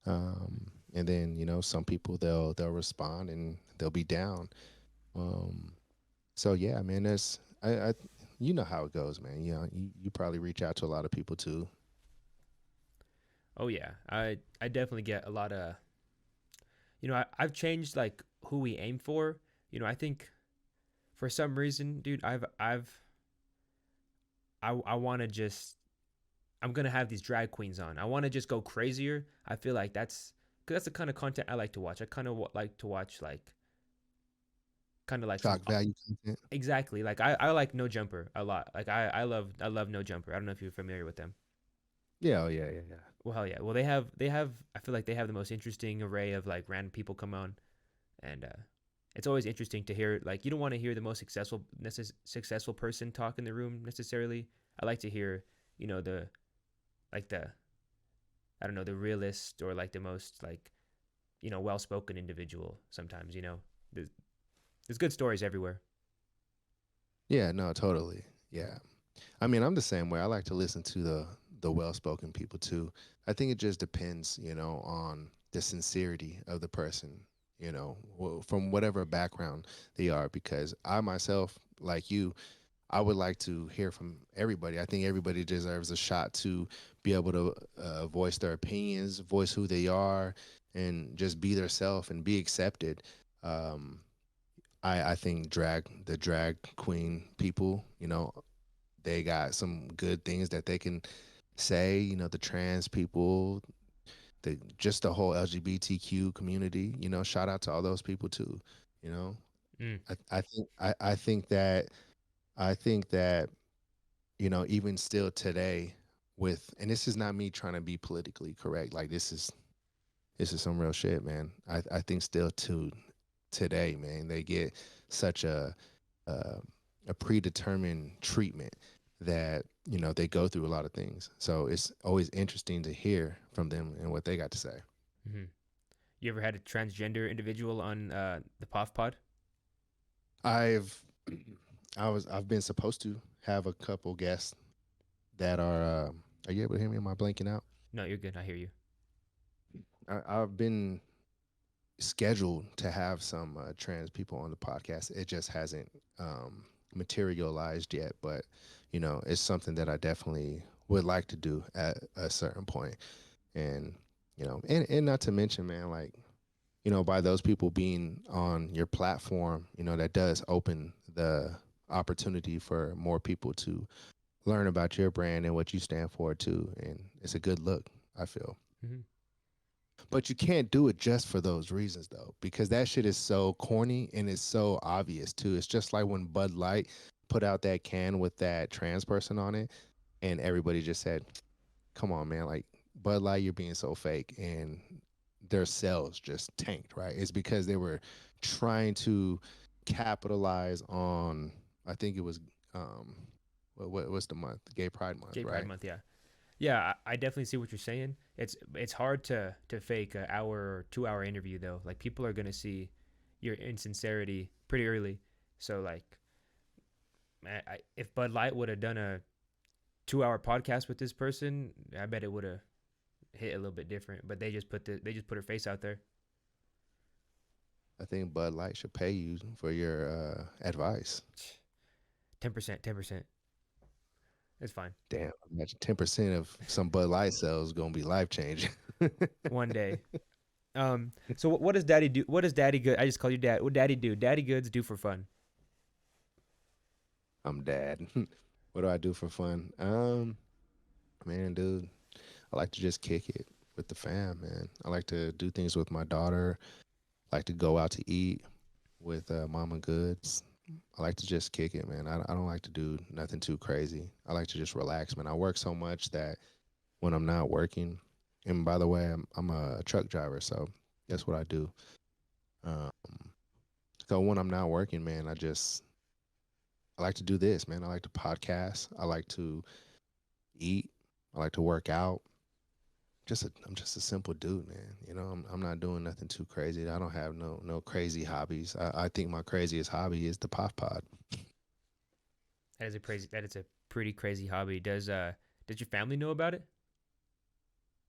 And then some people they'll respond and they'll be down. Um, so yeah, man, that's I you know how it goes, man. You probably reach out to a lot of people too. Oh yeah. I definitely get a lot of. I've changed like who we aim for. I think for some reason, dude, I want to just I'm gonna have these drag queens on. I want to just go crazier. I feel like because that's the kind of content I like to watch. I kind of like to watch like kind of like some Shock value content. exactly like I like No Jumper a lot. Like I love No Jumper. I don't know if you're familiar with them. Yeah, oh yeah, yeah, yeah. Well, hell yeah. Well, they have. I feel like they have the most interesting array of like random people come on, and it's always interesting to hear. Like you don't want to hear the most successful person talk in the room necessarily. I like to hear the like the I don't know, the realist or like the most like well spoken individual. Sometimes there's, there's good stories everywhere. Yeah, no, totally. Yeah. I mean, I'm the same way. I like to listen to the well-spoken people too. I think it just depends, on the sincerity of the person, from whatever background they are. Because I myself, like you, I would like to hear from everybody. I think everybody deserves a shot to be able to voice their opinions, voice who they are, and just be their self and be accepted. Um, I think the drag queen people, they got some good things that they can say. The trans people, just the whole LGBTQ community. Shout out to all those people too. You know, Mm. I think that even still today, and this is not me trying to be politically correct. Like this is some real shit, man. I think still to today, man, they get such uh, a predetermined treatment that they go through a lot of things. So it's always interesting to hear from them and what they got to say. Hmm. You ever had a transgender individual on the POF pod? I've I've been supposed to have a couple guests that are. Are you able to hear me? Am I blanking out? No, you're good. I hear you. I've been scheduled to have some trans people on the podcast. It just hasn't materialized yet, but it's something that I definitely would like to do at a certain point. And and not to mention, man, like by those people being on your platform, that does open the opportunity for more people to learn about your brand and what you stand for too. And it's a good look, I feel. Hmm. But you can't do it just for those reasons though, because that shit is so corny and it's so obvious too. It's just like when Bud Light put out that can with that trans person on it, and everybody just said, "Come on, man! Like Bud Light, you're being so fake," and their sales just tanked. Right? It's because they were trying to capitalize on. I think it was what's the month? Gay Pride Month, Gay Pride right? Month, yeah. Yeah, I definitely see what you're saying. It's hard to fake an hour or 2 hour interview though. Like people are gonna see your insincerity pretty early. So like, if Bud Light would have done a 2 hour podcast with this person, I bet it would have hit a little bit different. But they just put her face out there. I think Bud Light should pay you for your advice. 10%, 10%. It's fine. Damn, imagine 10% of some Bud Light sales gonna be life changing. One day. So what does Daddy do? What does Daddy Good? I just call you Dad. What Daddy do? Daddy Goods do for fun. I'm dad. What do I do for fun? Man, dude, I like to just kick it with the fam, man. I like to do things with my daughter. I like to go out to eat with Mama Goods. I like to just kick it, man. I don't like to do nothing too crazy. I like to just relax, man. I work so much that when I'm not working, and by the way, I'm a truck driver, so that's what I do. Um, so when I'm not working, man, I like to do this, man. I like to podcast. I like to eat. I like to work out. I'm just a simple dude, man. You know, I'm not doing nothing too crazy. I don't have no crazy hobbies. I think my craziest hobby is the pop pod. That is a crazy. That is a pretty crazy hobby. Does your family know about it?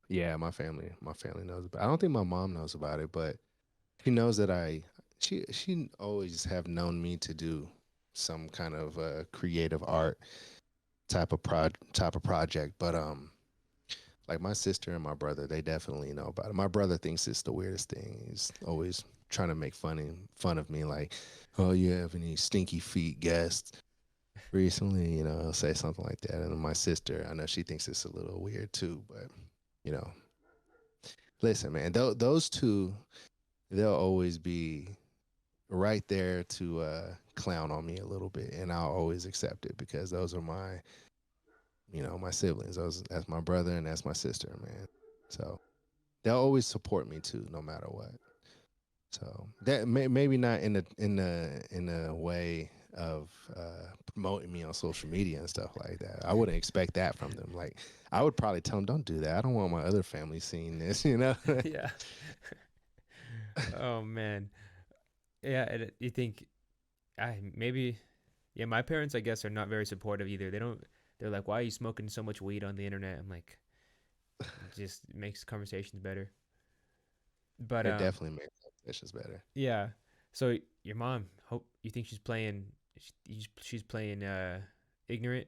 Yeah, my family knows about. I don't think my mom knows about it, but she knows that she always have known me to do some kind of creative art type of project. But like my sister and my brother, they definitely know about it. My brother thinks it's the weirdest thing. He's always trying to make fun of me, like, "Oh, you have any stinky feet guests recently?" You know, he'll say something like that. And my sister, I know she thinks it's a little weird too, but you know, listen, man, those two, they'll always be right there to clown on me a little bit, and I'll always accept it because those are my siblings. That's my brother and that's my sister, man. So they'll always support me too, no matter what. So that maybe not in a way of promoting me on social media and stuff like that. I wouldn't expect that from them. Like I would probably tell them, "Don't do that. I don't want my other family seeing this." You know. Yeah. Oh man. Yeah. You think I maybe yeah, my parents I guess are not very supportive either. They don't. They're like, "Why are you smoking so much weed on the internet?" I'm like, it just makes conversations better. But It definitely makes conversations better. yeah. So your mom, hope you think she's playing she's playing ignorant?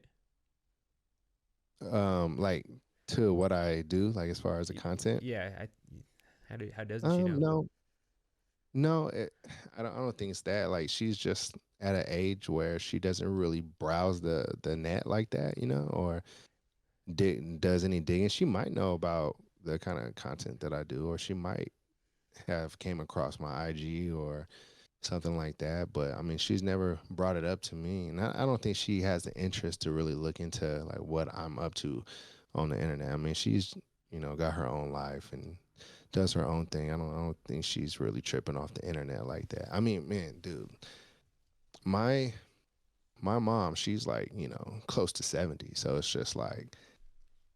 Like to what I do, like as far as the content. Yeah, how doesn't she know? No, no, I don't think it's that. Like she's just at an age where she doesn't really browse the net like that, you know, or does any digging. She might know about the kind of content that I do, or she might have came across my IG or something like that. But I mean, she's never brought it up to me, and I don't think she has the interest to really look into like what I'm up to on the internet. I mean, she's got her own life and does her own thing. I don't think she's really tripping off the internet like that. I mean, man, dude, my my mom, she's like close to 70, so it's just like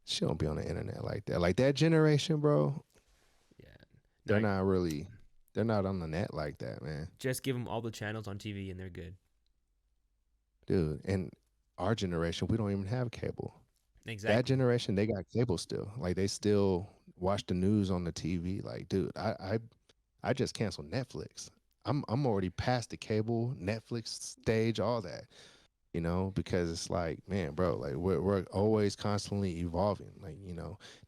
she don't be on the internet like that. Like that generation, bro, Yeah. they're No, not really they're not on the net like that, man. just give them all the channels on TV and they're good. Dude, and our generation, we don't even have cable. That Exactly. generation, they got cable still. Like they still watch the news on the TV. Like, dude, I just canceled Netflix. I'm already past the cable, Netflix stage, all that. Because it's like, man, bro, like we're always constantly evolving. Like,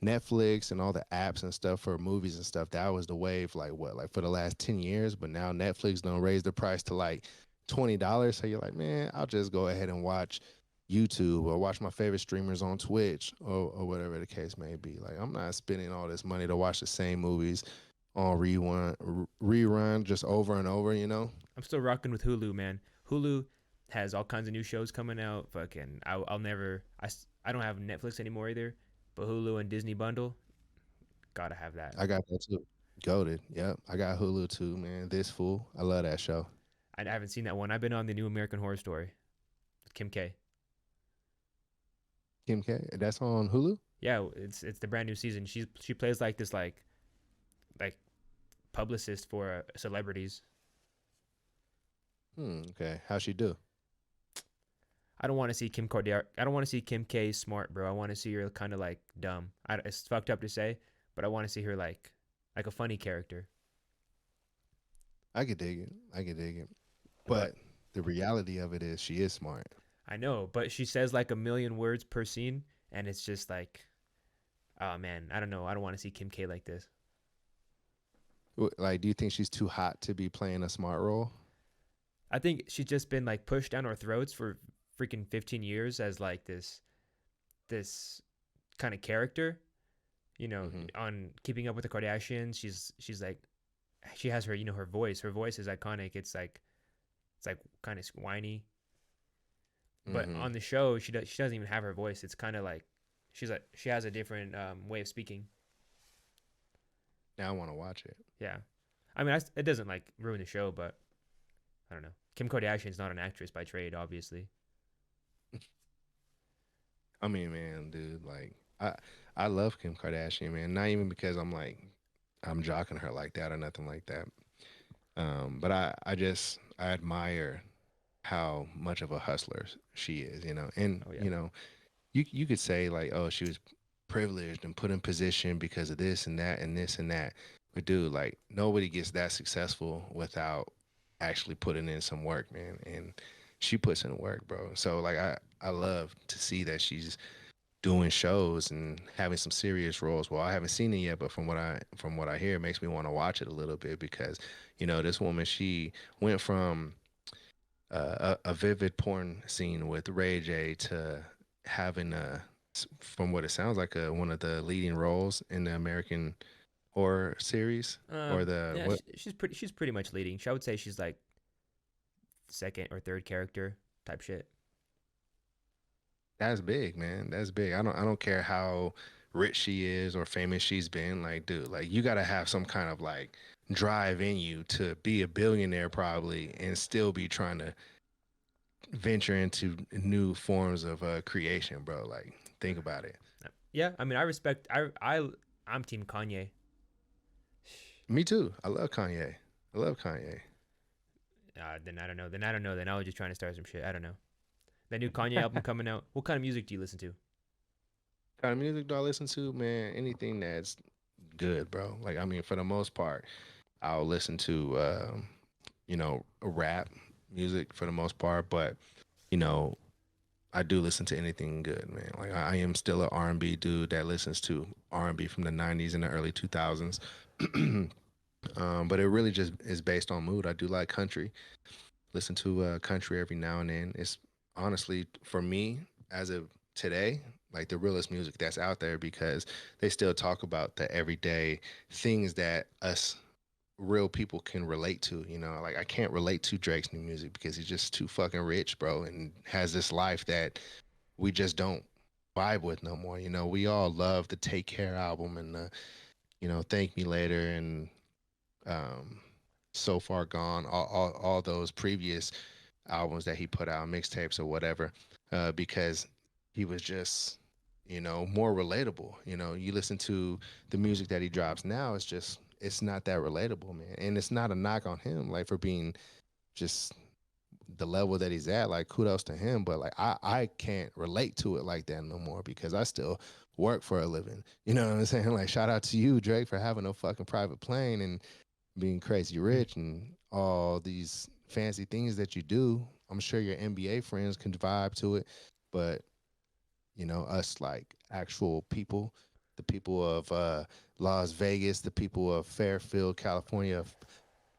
Netflix and all the apps and stuff for movies and stuff, that was the wave, like what, like for the last 10 years, but now Netflix don't raise the price to like $20. So you're like, man, I'll just go ahead and watch YouTube or watch my favorite streamers on Twitch or whatever the case may be. Like I'm not spending all this money to watch the same movies on rerun just over and over. I'm still rocking with Hulu, man. Hulu has all kinds of new shows coming out. Fucking, I'll never. I don't have Netflix anymore either, but Hulu and Disney bundle, gotta have that. I got that too. Goated. Yep. I got Hulu too, man. This fool. I love that show. I haven't seen that one. I've been on the new American Horror Story with Kim K. Kim K. That's on Hulu? Yeah, it's the brand new season. She plays like this like publicist for celebrities. Okay. How'd she do? I don't want to see Kim Kardashian. I don't want to see Kim K smart, bro. I want to see her kind of like dumb. It's fucked up to say, but I want to see her like a funny character. I could dig it. I could dig it. But But the reality of it is she is smart. I know, but she says like a million words per scene, and it's just like, oh man, I don't know. I don't want to see Kim K like this. Like, do you think she's too hot to be playing a smart role? I think she's just been like pushed down our throats for freaking 15 years as like this kind of character. You know, Hmm. on Keeping Up with the Kardashians, she's like she has her her voice. Her voice is iconic. It's like kind of whiny. But Hmm. on the show, she doesn't even have her voice. It's kind of like she has a different way of speaking. Now I want to watch it. Yeah, I mean it doesn't like ruin the show, but I don't know. Kim Kardashian's not an actress by trade, obviously. I mean, man, dude, like I love Kim Kardashian, man. Not even because I'm jocking her like that or nothing like that. But I admire how much of a hustler she is, you know. And Oh yeah, you know, you could say like, oh, she was privileged and put in position because of this and that and this and that. But dude, like nobody gets that successful without actually putting in some work, man. And she puts in work, bro. So like I love to see that she's doing shows and having some serious roles. Well, I haven't seen it yet, but from what I hear, it makes me want to watch it a little bit because, this woman, she went from a vivid porn scene with Ray J to having from what it sounds like, one of the leading roles in the American horror series or the yeah, what? she's pretty much leading. I would say she's like second or third character type shit. That's big, man. That's big. I don't care how rich she is or famous she's been. Like, dude, like you gotta have some kind of like drive in you to be a billionaire probably and still be trying to venture into new forms of creation, bro. Like, think about it. Yeah, I mean I respect I'm team Kanye. Me too. I love Kanye. I love Kanye. Then I don't know. Then I don't know. Then I was just trying to start some shit. I don't know. That new Kanye album coming out. What kind of music do you listen to? Kind of music do I listen to, man? Anything that's good, bro. Like, I mean, for the most part, I'll listen to, rap music for the most part, but you know, I do listen to anything good, man. Like, I am still an R&B dude that listens to R&B from the '90s and the early 2000s. But it really just is based on mood. I do like country. Listen to country every now and then. It's honestly for me as of today, like the realest music that's out there because they still talk about the everyday things that us real people can relate to. Like I can't relate to Drake's new music because he's just too fucking rich, bro, and has this life that we just don't vibe with no more. We all love the Take Care album and the Thank Me Later and um, So Far Gone, all those previous albums that he put out, mixtapes or whatever, because he was just, more relatable. You listen to the music that he drops now, it's not that relatable, man. And it's not a knock on him, like for being just the level that he's at, like kudos to him. But like I can't relate to it like that no more because I still work for a living. You know what I'm saying? Like shout out to you, Drake, for having a fucking private plane and being crazy rich and all these fancy things that you do. I'm sure your NBA friends can vibe to it, but us like actual people, the people of Las Vegas, the people of Fairfield, California,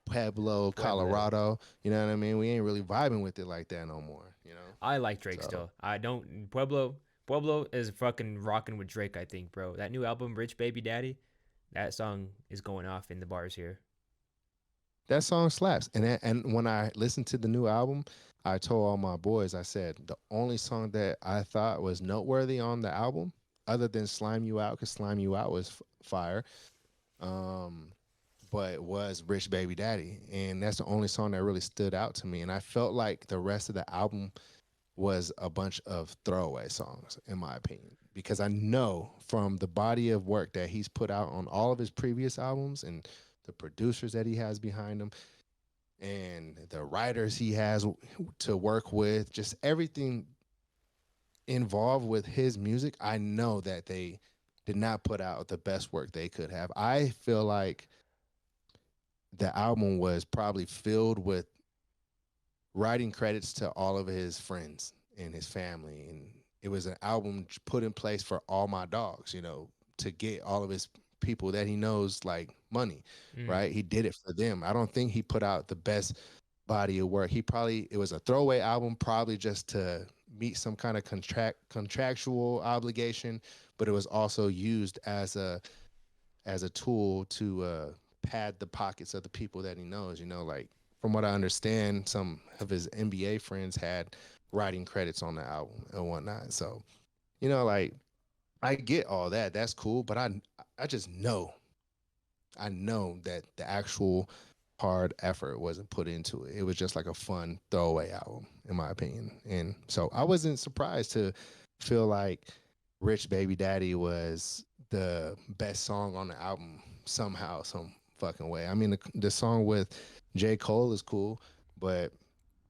Pueblo, Pueblo. Colorado, you know what I mean? We ain't really vibing with it like that no more. I like Drake So still. I don't Pueblo. Pueblo is fucking rocking with Drake. I think, bro. That new album, Rich Baby Daddy, that song is going off in the bars here. that song slaps. And when I listened to the new album, I told all my boys, I said the only song that I thought was noteworthy on the album, other than Slime You Out, because Slime You Out was fire, um, but was Rich Baby Daddy. And that's the only song that really stood out to me. And I felt like the rest of the album was a bunch of throwaway songs, in my opinion. because I know from the body of work that he's put out on all of his previous albums and the producers that he has behind him and the writers he has to work with, just everything involved with his music, I know that they did not put out the best work they could have. I feel like the album was probably filled with writing credits to all of his friends and his family, and it was an album put in place for all my dogs, to get all of his people that he knows like money, Mm. right? He did it for them. I don't think he put out the best body of work. It was a throwaway album, probably just to meet some kind of contractual obligation, but it was also used as a tool to pad the pockets of the people that he knows. Like from what I understand, some of his NBA friends had writing credits on the album and whatnot. So, like I get all that. That's cool, but I just I know that the actual hard effort wasn't put into it. It was just like a fun throwaway album, in my opinion. And so I wasn't surprised to feel like Rich Baby Daddy was the best song on the album somehow, some fucking way. I mean, the song with J. Cole is cool, but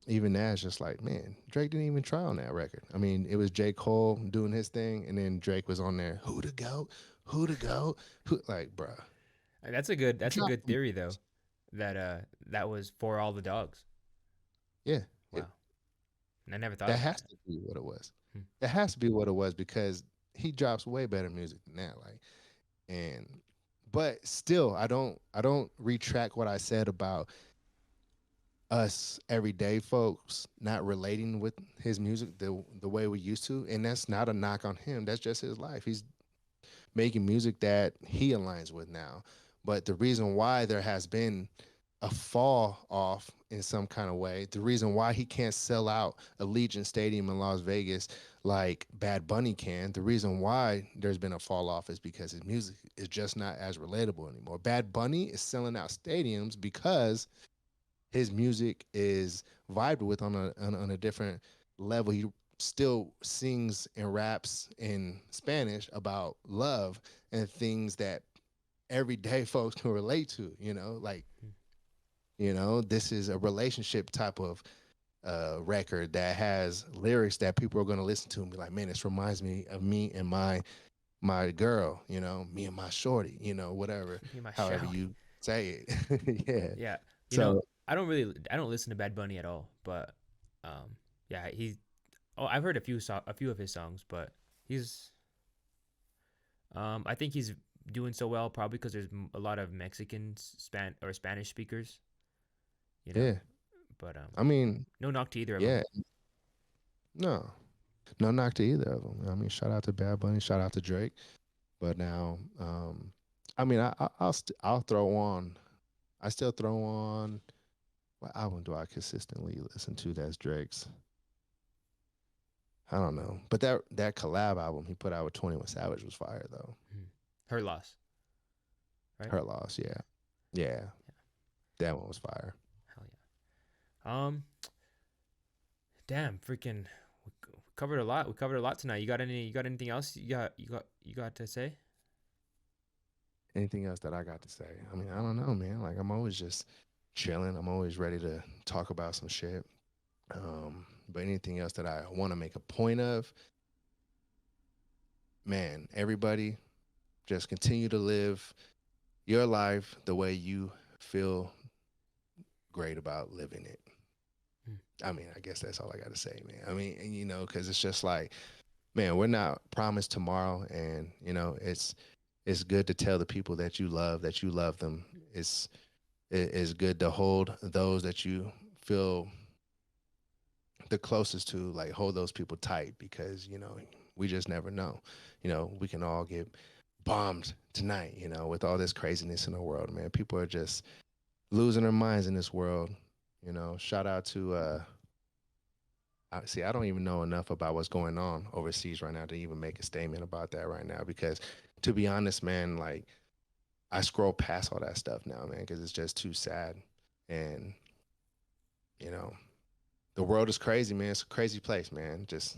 even that's just like, man, Drake didn't even try on that record. I mean, it was J. Cole doing his thing, and then Drake was on there, who to go, who to go, who, like, bruh. That's a Drop good theory though. That was for all the dogs. Yeah, Wow. And I never thought that of has that. to be what it was. Hmm. That has to be what it was because he drops way better music than that. Like, and but still, I don't retract what I said about us everyday folks not relating with his music the way we used to, and that's not a knock on him. That's just his life. He's making music that he aligns with now. But the reason why there has been a fall off in some kind of way, the reason why he can't sell out Allegiant Stadium in Las Vegas like Bad Bunny can, the reason why there's been a fall off is because his music is just not as relatable anymore. Bad Bunny is selling out stadiums because his music is vibed with on a different level. He still sings and raps in Spanish about love and things that everyday folks can relate to, like, this is a relationship type of record that has lyrics that people are going to listen to and be like, man, this reminds me of me and my girl, me and my shorty, whatever, Me and my however shouty. you say it. Yeah. Yeah. You know, So I don't listen to Bad Bunny at all, but um yeah, he's oh, I've heard a few of his songs, but he's I think he's doing so well probably because there's a lot of Mexican Spanish speakers, you know. yeah, But I mean, no knock to either of them. yeah, no, no knock to either of them. I mean, shout out to Bad Bunny, shout out to Drake. But now, I mean, I'll throw on. I still throw on. What album do I consistently listen to? That's Drake's. I don't know, but that collab album he put out with 21 Savage was fire though. Mhm. Her loss, right? Her Loss, yeah, yeah, Yeah. that one was fire. Hell yeah. Damn, freaking we covered a lot. We covered a lot tonight. You got anything else you got to say? Anything else that I got to say? I mean, I don't know, man. Like I'm always just chilling. I'm always ready to talk about some shit. But anything else that I want to make a point of, man, everybody just continue to live your life the way you feel great about living it. Hmm. I mean, I guess that's all I got to say, man. I mean, and, because it's just like, man, we're not promised tomorrow, and it's good to tell the people that you love them. It's good to hold those that you feel the closest to, like hold those people tight because we just never know. We can all get bombed tonight. With all this craziness in the world, man. People are just losing their minds in this world. Shout out to see, I don't even know enough about what's going on overseas right now to even make a statement about that right now. Because to be honest, man, like I scroll past all that stuff now, man, because it's just too sad. And you know, the world is crazy, man. It's a crazy place, man. Just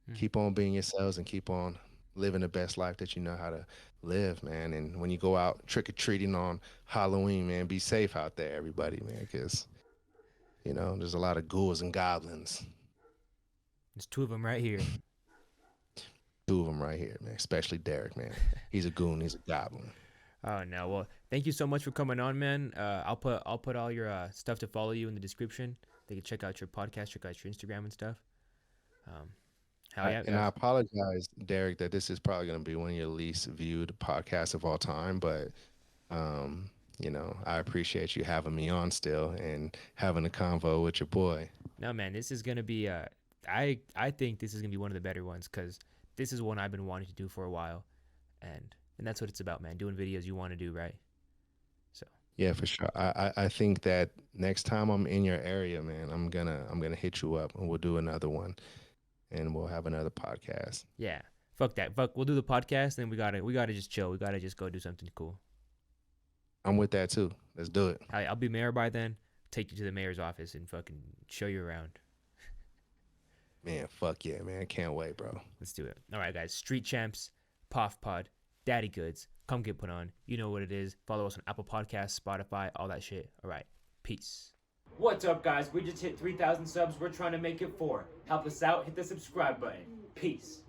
Hmm. keep on being yourselves and keep on living the best life that you know how to live, man. And when you go out trick or treating on Halloween, man, be safe out there, everybody, man, because there's a lot of ghouls and goblins. There's two of them right here. Two of them right here, man. Especially Deryk, man. He's a goon. He's a goblin. Oh no. Well, thank you so much for coming on, man. I'll put all your stuff to follow you in the description. They can check out your podcast, check out your Instagram and stuff. And I apologize, Deryk, that this is probably going to be one of your least viewed podcasts of all time, but I appreciate you having me on still and having a convo with your boy. No, man, this is gonna be I think this is gonna be one of the better ones because this is one I've been wanting to do for a while, and that's what it's about, man. Doing videos you want to do, right? So yeah, for sure. I think that next time I'm in your area, man, I'm gonna hit you up and we'll do another one, and we'll have another podcast. Yeah, fuck that. Fuck, we'll do the podcast, and we gotta just chill. We gotta just go do something cool. I'm with that too. Let's do it. I'll be mayor by then. Take you to the mayor's office and fucking show you around. Man, fuck yeah, man. Can't wait, bro. Let's do it. All right, guys. Street Champs, Puff Pod, Daddy Goodz. Come get put on. You know what it is. Follow us on Apple Podcasts, Spotify, all that shit. All right. Peace. What's up, guys? We just hit 3,000 subs. We're trying to make it 4. Help us out. Hit the subscribe button. Peace.